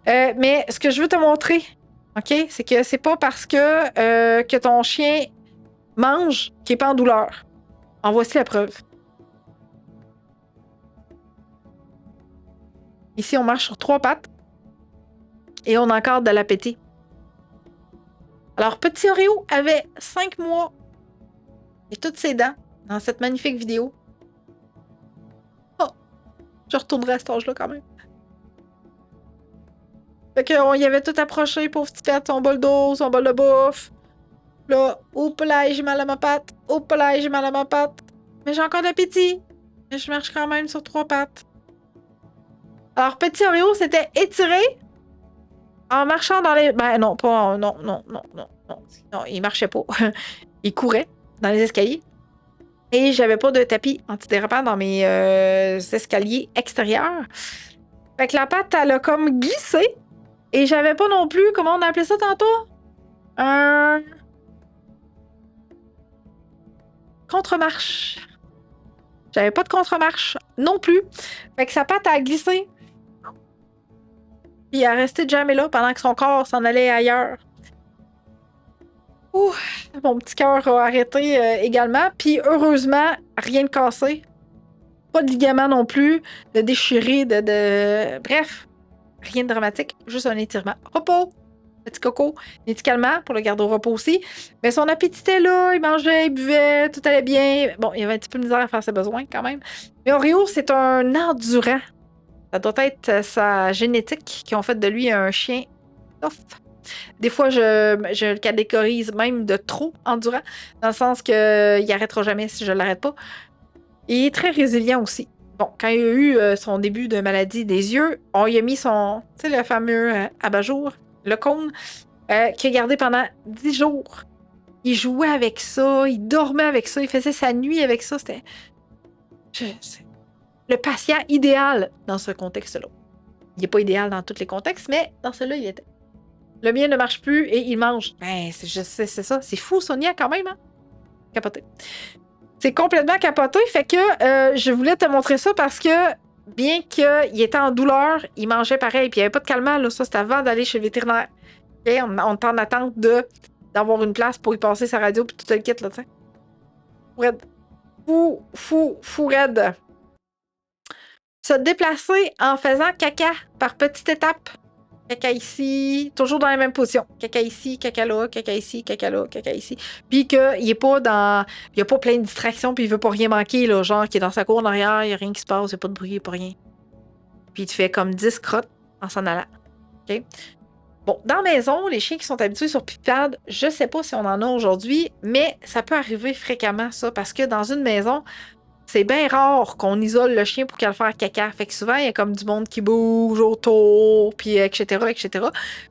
Mais ce que je veux te montrer, OK, c'est que c'est pas parce que ton chien mange qu'il n'est pas en douleur. En voici la preuve. Ici, on marche sur 3 pattes et on a encore de l'appétit. Alors, petit Oreo avait 5 mois et toutes ses dents dans cette magnifique vidéo. Oh, je retournerai à cet âge-là quand même. Fait qu'on y avait tout approché, pauvre petit pète, son bol d'eau, son bol de bouffe. Là, oups là, j'ai mal à ma patte. Oups là, j'ai mal à ma patte. Mais j'ai encore d'appétit. Mais je marche quand même sur 3 pattes. Alors, petit Oreo s'était étiré en marchant dans les... Ben non, pas... Non, il marchait pas. Il courait dans les escaliers. Et j'avais pas de tapis antidérapant dans mes escaliers extérieurs. Fait que la patte, elle a comme glissé. Et j'avais pas non plus... Comment on a appelé ça tantôt? Un... contre-marche. J'avais pas de contre-marche non plus. Fait que sa patte a glissé. Puis elle a resté jamais là pendant que son corps s'en allait ailleurs. Ouh, mon petit cœur a arrêté également. Puis heureusement, rien de cassé. Pas de ligament non plus, de déchiré, bref, rien de dramatique, juste un étirement. Repos, petit coco, médicalement pour le garder au repos aussi. Mais son appétit était là, il mangeait, il buvait, tout allait bien. Bon, il avait un petit peu de misère à faire ses besoins quand même. Mais Oreo, c'est un endurant. Ça doit être sa génétique qui ont fait de lui un chien tough. Des fois, je le catégorise même de trop endurant, dans le sens qu'il n'arrêtera jamais si je ne l'arrête pas. Il est très résilient aussi. Bon, quand il a eu son début de maladie des yeux, on lui a mis son, tu sais, le fameux abat-jour, le cône, qu'il a gardé pendant 10 jours. Il jouait avec ça, il dormait avec ça, il faisait sa nuit avec ça. C'était... le patient idéal dans ce contexte-là. Il n'est pas idéal dans tous les contextes, mais dans celui-là, il était. Le mien ne marche plus et il mange. Ben, je sais, c'est ça. C'est fou, Sonia, quand même, hein? Capoté. C'est complètement capoté. Fait que je voulais te montrer ça parce que, bien qu'il était en douleur, il mangeait pareil. Puis il n'y avait pas de calmant, là. Ça, c'était avant d'aller chez le vétérinaire. Okay? On est en attente d'avoir une place pour y passer sa radio puis tout le kit, là, tu sais. Fou raide. Se déplacer en faisant caca par petites étapes. Caca ici, toujours dans la même position. Caca ici, caca là, caca ici, caca là, caca ici. Puis qu'il n'est pas dans. Il n'y a pas plein de distractions, puis il veut pas rien manquer, là. Genre, qu'il est dans sa cour en arrière, il n'y a rien qui se passe, il n'y a pas de bruit, il n'y a pas rien. Puis il te fait comme 10 crottes en s'en allant. OK? Bon, dans la maison, les chiens qui sont habitués sur pipade, je sais pas si on en a aujourd'hui, mais ça peut arriver fréquemment, ça, parce que dans une maison, c'est bien rare qu'on isole le chien pour qu'elle fasse caca. Fait que souvent, il y a comme du monde qui bouge autour, puis etc., etc.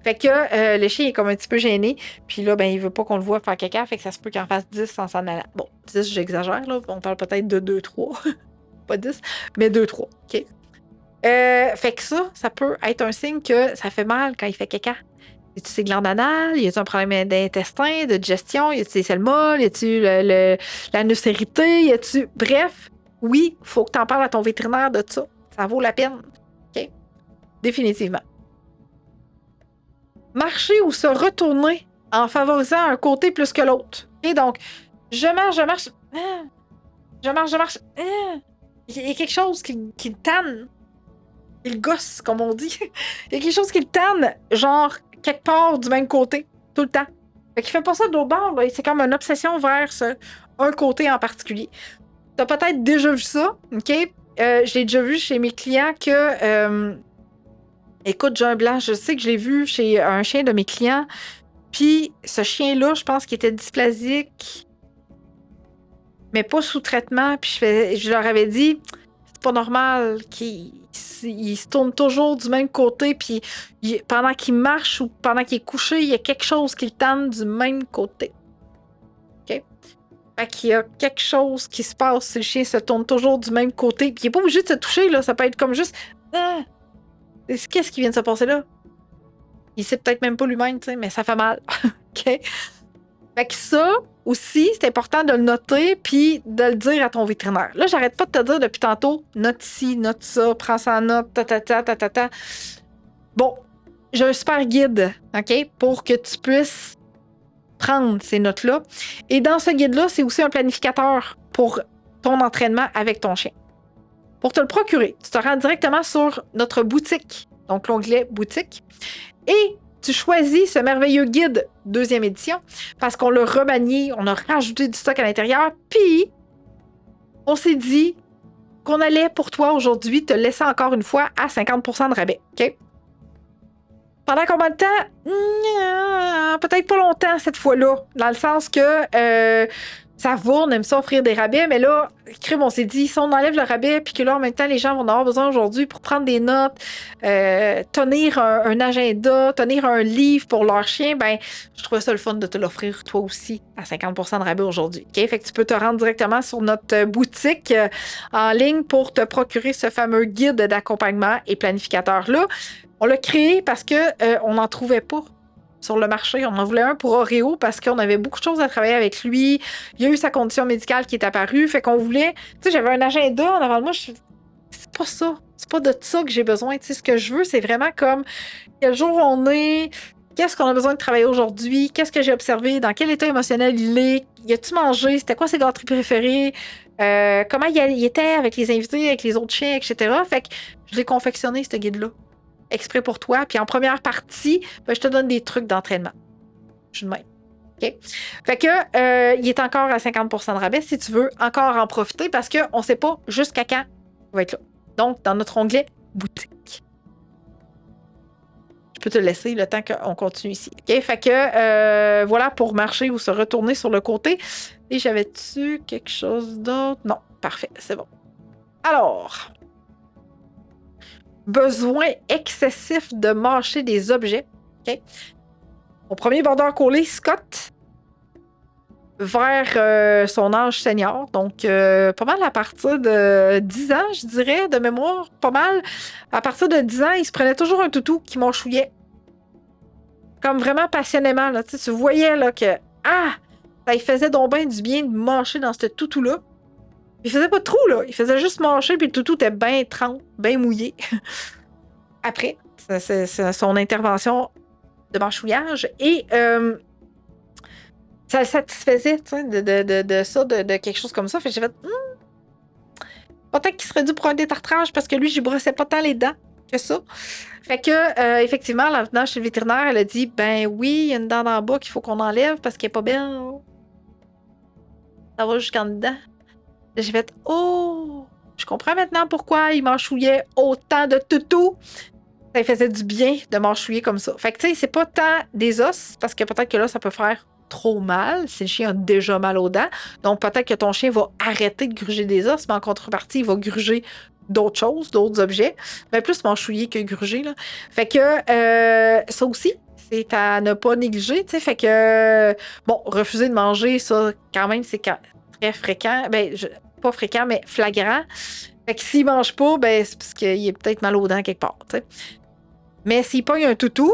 Fait que le chien est comme un petit peu gêné. Puis là, ben, il veut pas qu'on le voit faire caca. Fait que ça se peut qu'il en fasse 10 sans s'en aller. Bon, 10, j'exagère, là. On parle peut-être de 2, 3. Pas 10, mais 2, 3. OK? Fait que ça peut être un signe que ça fait mal quand il fait caca. Y a-tu ses glandes anales? Y a-tu un problème d'intestin, de digestion? Y a-tu des selles molles? Y a-tu l'anus irrité? Y a-tu... Bref, oui, faut que tu en parles à ton vétérinaire de ça. Ça vaut la peine. OK? Définitivement. Marcher ou se retourner en favorisant un côté plus que l'autre. Et donc, je marche. Je marche. Il y a quelque chose qui le tanne. Il gosse, comme on dit. Il y a quelque chose qui le tanne, genre quelque part du même côté, tout le temps. Fait qu'il fait pas ça de l'autre bord, là. C'est comme une obsession vers un côté en particulier. T'as peut-être déjà vu ça, OK? Je l'ai déjà vu chez mes clients que... écoute, j'ai un blanc, je sais que je l'ai vu chez un chien de mes clients. Puis ce chien-là, je pense qu'il était dysplasique, mais pas sous traitement. Puis je leur avais dit, c'est pas normal qu'il se tourne toujours du même côté. Puis pendant qu'il marche ou pendant qu'il est couché, il y a quelque chose qui le tanne du même côté. OK? Fait qu'il y a quelque chose qui se passe si le chien se tourne toujours du même côté. Puis il n'est pas obligé de se toucher, là. Ça peut être comme juste... qu'est-ce qui vient de se passer là? Il sait peut-être même pas lui-même, tu sais, mais ça fait mal. OK? Fait que ça, aussi, c'est important de le noter puis de le dire à ton vétérinaire. Là, j'arrête pas de te dire depuis tantôt, note ci, note ça, prends ça en note, ta. Bon, j'ai un super guide, OK, pour que tu puisses prendre ces notes-là. Et dans ce guide-là, c'est aussi un planificateur pour ton entraînement avec ton chien. Pour te le procurer, tu te rends directement sur notre boutique, donc l'onglet boutique, et tu choisis ce merveilleux guide 2e édition parce qu'on l'a remanié, on a rajouté du stock à l'intérieur, puis on s'est dit qu'on allait pour toi aujourd'hui te laisser encore une fois à 50% de rabais. OK? Pendant combien de temps? Peut-être pas longtemps cette fois-là, dans le sens que ça va, on aime ça offrir des rabais, mais là, crime, on s'est dit, si on enlève le rabais, puis que là, en même temps, les gens vont en avoir besoin aujourd'hui pour prendre des notes, tenir un agenda, tenir un livre pour leur chien, ben, je trouvais ça le fun de te l'offrir toi aussi à 50% de rabais aujourd'hui. OK? Fait que tu peux te rendre directement sur notre boutique en ligne pour te procurer ce fameux guide d'accompagnement et planificateur-là. On l'a créé parce que on n'en trouvait pas sur le marché. On en voulait un pour Oreo parce qu'on avait beaucoup de choses à travailler avec lui. Il y a eu sa condition médicale qui est apparue. Fait qu'on voulait... Tu sais, j'avais un agenda en avant de moi. C'est pas ça. C'est pas de ça que j'ai besoin. Tu sais, ce que je veux, c'est vraiment comme quel jour on est, qu'est-ce qu'on a besoin de travailler aujourd'hui, qu'est-ce que j'ai observé, dans quel état émotionnel il est, y a-tu mangé, c'était quoi ses gâteries préférées, comment il était avec les invités, avec les autres chiens, etc. Fait que je l'ai confectionné, ce guide-là, exprès pour toi. Puis en première partie, ben, je te donne des trucs d'entraînement. Je suis de même. OK? Fait que il est encore à 50% de rabais si tu veux encore en profiter parce qu'on ne sait pas jusqu'à quand il va être là. Donc, dans notre onglet boutique. Je peux te laisser le temps qu'on continue ici. OK? Fait que voilà pour marcher ou se retourner sur le côté. Et j'avais-tu quelque chose d'autre? Non. Parfait. C'est bon. Alors... besoin excessif de mâcher des objets. Okay? Mon premier border collie, Scott, vers son âge senior. Donc, pas mal à partir de 10 ans, je dirais, de mémoire. Pas mal. À partir de 10 ans, il se prenait toujours un toutou qui mâchouillait. Comme vraiment passionnément. Là. Tu voyais là, que ça lui faisait donc bien du bien de mâcher dans ce toutou-là. Il faisait pas de trou, là. Il faisait juste mâcher, puis le toutou était bien trempe, bien mouillé. Après, c'est son intervention de mâchouillage. Et ça le satisfaisait, tu sais, de quelque chose comme ça. Fait que j'ai fait, peut-être qu'il serait dû pour un détartrage parce que lui, j'y brossais pas tant les dents que ça. Fait que, effectivement, en venant chez le vétérinaire, elle a dit, ben oui, il y a une dent d'en bas qu'il faut qu'on enlève parce qu'elle est pas belle. Ça va jusqu'en dedans. J'ai fait, je comprends maintenant pourquoi il mâchouillait autant de toutous. Ça lui faisait du bien de mâchouiller comme ça. Fait que, tu sais, c'est pas tant des os, parce que peut-être que là, ça peut faire trop mal si le chien a déjà mal aux dents. Donc, peut-être que ton chien va arrêter de gruger des os, mais en contrepartie, il va gruger d'autres choses, d'autres objets. Mais plus mâchouiller que gruger, là. Fait que, ça aussi, c'est à ne pas négliger, tu sais. Fait que, bon, refuser de manger, ça, quand même, c'est très fréquent. Ben, pas fréquent, mais flagrant. Fait que s'il mange pas, ben, c'est parce qu'il est peut-être mal aux dents quelque part, tu sais. Mais s'il pogne un toutou,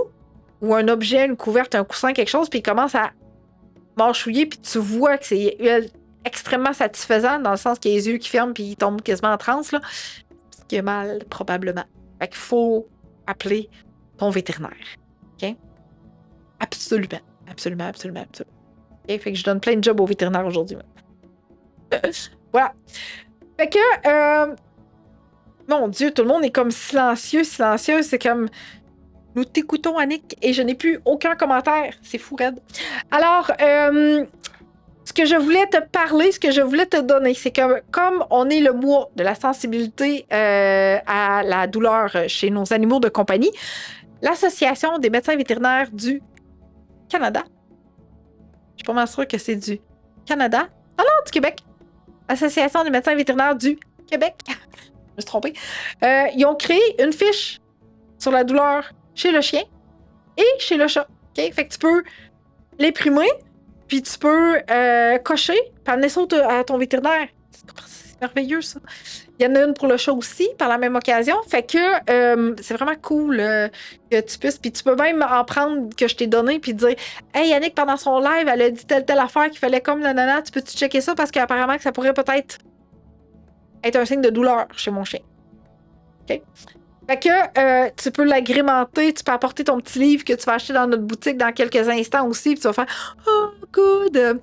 ou un objet, une couverte, un coussin, quelque chose, puis il commence à mâchouiller, puis tu vois que c'est extrêmement satisfaisant, dans le sens qu'il a les yeux qui ferment, puis il tombe quasiment en transe, là. Parce qu'il a mal, probablement. Fait qu'il faut appeler ton vétérinaire. OK? Absolument. Absolument, absolument, absolument. OK? Fait que je donne plein de jobs au vétérinaire aujourd'hui. Voilà. Fait que, mon Dieu, tout le monde est comme silencieux. C'est comme, nous t'écoutons, Annick, et je n'ai plus aucun commentaire. C'est fou, raide. Alors, ce que je voulais te parler, ce que je voulais te donner, c'est que comme on est le mois de la sensibilité à la douleur chez nos animaux de compagnie, l'Association des médecins vétérinaires du Canada, je suis pas mal sûre que c'est du Canada, ah non, du Québec, Association des médecins vétérinaires du Québec, je me suis trompée, ils ont créé une fiche sur la douleur chez le chien et chez le chat. Okay? Fait que tu peux l'imprimer, puis tu peux cocher, puis amener ça à ton vétérinaire. C'est merveilleux, ça. Il y en a une pour le chat aussi, par la même occasion. Fait que c'est vraiment cool que tu puisses. Puis tu peux même en prendre que je t'ai donné, puis dire « Hey, Yannick, pendant son live, elle a dit telle affaire qu'il fallait comme nanana. Tu peux-tu checker ça? Parce qu'apparemment que ça pourrait peut-être être un signe de douleur chez mon chien. » OK? Fait que tu peux l'agrémenter, tu peux apporter ton petit livre que tu vas acheter dans notre boutique dans quelques instants aussi, puis tu vas faire « Oh, good! »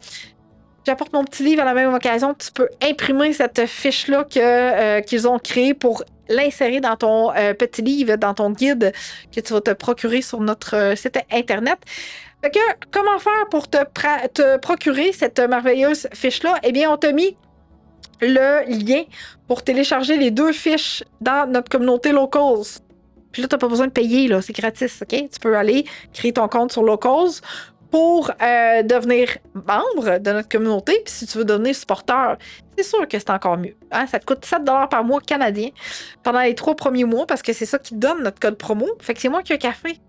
J'apporte mon petit livre à la même occasion, tu peux imprimer cette fiche-là qu'ils ont créée pour l'insérer dans ton petit livre, dans ton guide que tu vas te procurer sur notre site Internet. Fait que, comment faire pour te procurer cette merveilleuse fiche-là? Eh bien, on t'a mis le lien pour télécharger les 2 fiches dans notre communauté Locals. Puis là, tu n'as pas besoin de payer, là, c'est gratis, OK? Tu peux aller créer ton compte sur Locals pour devenir membre de notre communauté. Puis si tu veux devenir supporter, c'est sûr que c'est encore mieux. Hein? Ça te coûte 7$ par mois canadien pendant les 3 premiers mois parce que c'est ça qui te donne notre code promo. Fait que c'est moi qui ai un café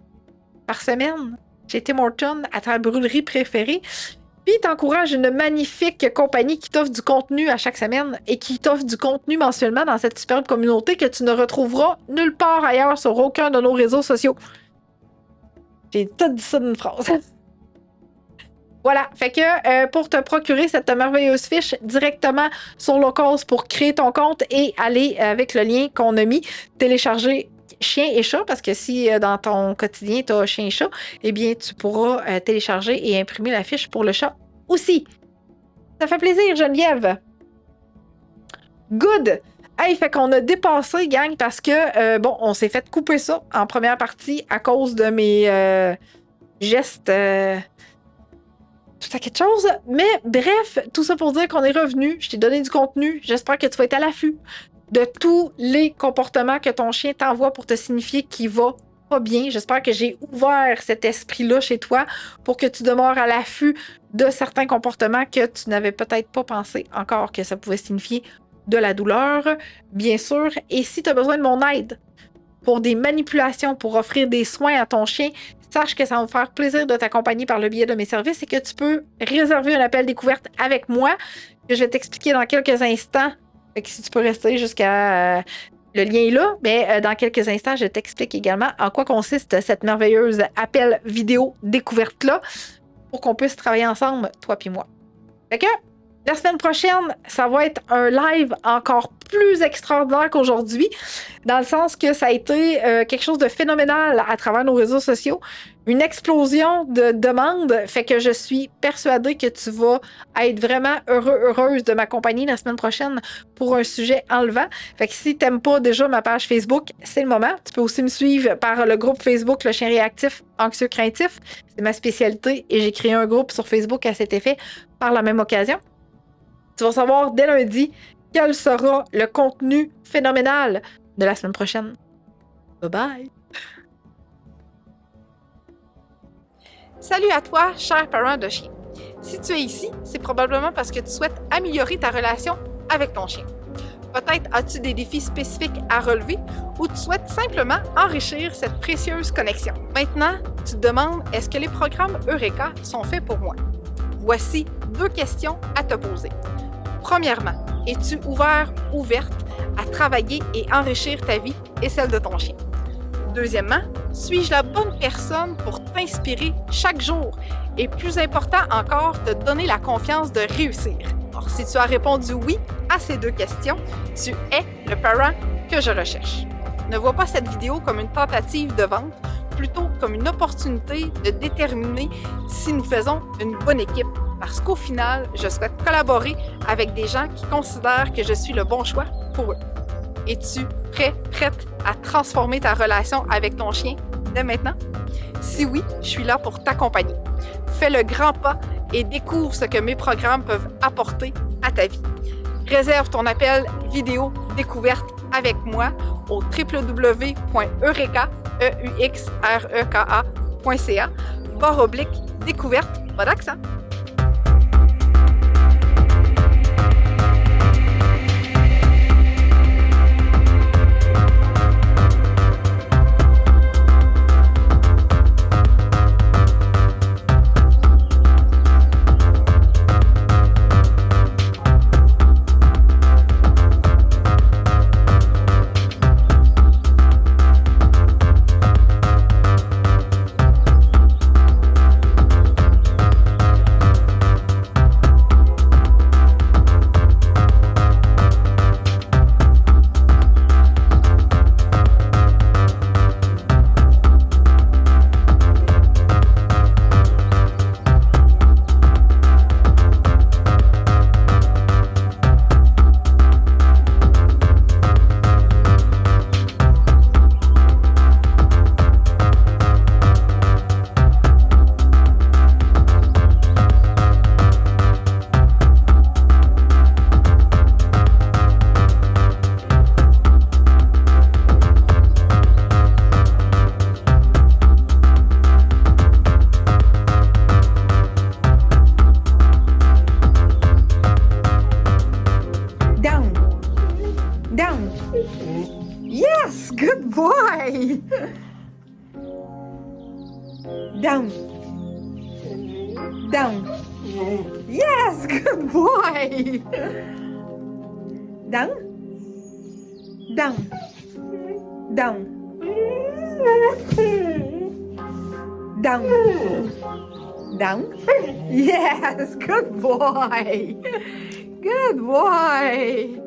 par semaine chez Tim Hortons à ta brûlerie préférée. Puis t'encourages une magnifique compagnie qui t'offre du contenu à chaque semaine et qui t'offre du contenu mensuellement dans cette superbe communauté que tu ne retrouveras nulle part ailleurs sur aucun de nos réseaux sociaux. J'ai tout dit ça d'une phrase. Voilà, fait que pour te procurer cette merveilleuse fiche directement sur Locals pour créer ton compte et aller avec le lien qu'on a mis, télécharger chien et chat, parce que si dans ton quotidien tu as chien et chat, eh bien tu pourras télécharger et imprimer la fiche pour le chat aussi. Ça fait plaisir, Geneviève. Good! Hey, fait qu'on a dépassé, gang, parce que bon, on s'est fait couper ça en première partie à cause de mes gestes. Tout à quelque chose. Mais bref, tout ça pour dire qu'on est revenu. Je t'ai donné du contenu. J'espère que tu vas être à l'affût de tous les comportements que ton chien t'envoie pour te signifier qu'il va pas bien. J'espère que j'ai ouvert cet esprit-là chez toi pour que tu demeures à l'affût de certains comportements que tu n'avais peut-être pas pensé encore que ça pouvait signifier de la douleur, bien sûr. Et si tu as besoin de mon aide pour des manipulations, pour offrir des soins à ton chien, sache que ça va me faire plaisir de t'accompagner par le biais de mes services et que tu peux réserver un appel découverte avec moi, que je vais t'expliquer dans quelques instants. Fait que si tu peux rester jusqu'à... le lien est là, mais dans quelques instants, je t'explique également en quoi consiste cette merveilleuse appel vidéo découverte-là pour qu'on puisse travailler ensemble, toi puis moi. Fait que la semaine prochaine, ça va être un live encore plus extraordinaire qu'aujourd'hui, dans le sens que ça a été quelque chose de phénoménal à travers nos réseaux sociaux, une explosion de demandes, fait que je suis persuadée que tu vas être vraiment heureuse de m'accompagner la semaine prochaine pour un sujet enlevant. Fait que si t'aimes pas déjà ma page Facebook, c'est le moment. Tu peux aussi me suivre par le groupe Facebook Le Chien Réactif Anxieux Craintif. C'est ma spécialité et j'ai créé un groupe sur Facebook à cet effet par la même occasion. Tu vas savoir dès lundi quel sera le contenu phénoménal de la semaine prochaine. Bye bye! Salut à toi, cher parent de chien. Si tu es ici, c'est probablement parce que tu souhaites améliorer ta relation avec ton chien. Peut-être as-tu des défis spécifiques à relever ou tu souhaites simplement enrichir cette précieuse connexion. Maintenant, tu te demandes, est-ce que les programmes Eureka sont faits pour moi? Voici 2 questions à te poser. Premièrement, es-tu ouverte à travailler et enrichir ta vie et celle de ton chien? Deuxièmement, suis-je la bonne personne pour t'inspirer chaque jour et plus important encore, te donner la confiance de réussir? Alors, si tu as répondu oui à ces 2 questions, tu es le parent que je recherche. Ne vois pas cette vidéo comme une tentative de vente, plutôt comme une opportunité de déterminer si nous faisons une bonne équipe. Parce qu'au final, je souhaite collaborer avec des gens qui considèrent que je suis le bon choix pour eux. Es-tu prête à transformer ta relation avec ton chien dès maintenant? Si oui, je suis là pour t'accompagner. Fais le grand pas et découvre ce que mes programmes peuvent apporter à ta vie. Réserve ton appel vidéo découverte avec moi au www.eureka.ca/découverte, pas d'accent. Yes, good boy. Down. Down. Yes, good boy. Down. Down. Down. Down. Down. Yes, good boy. Good boy.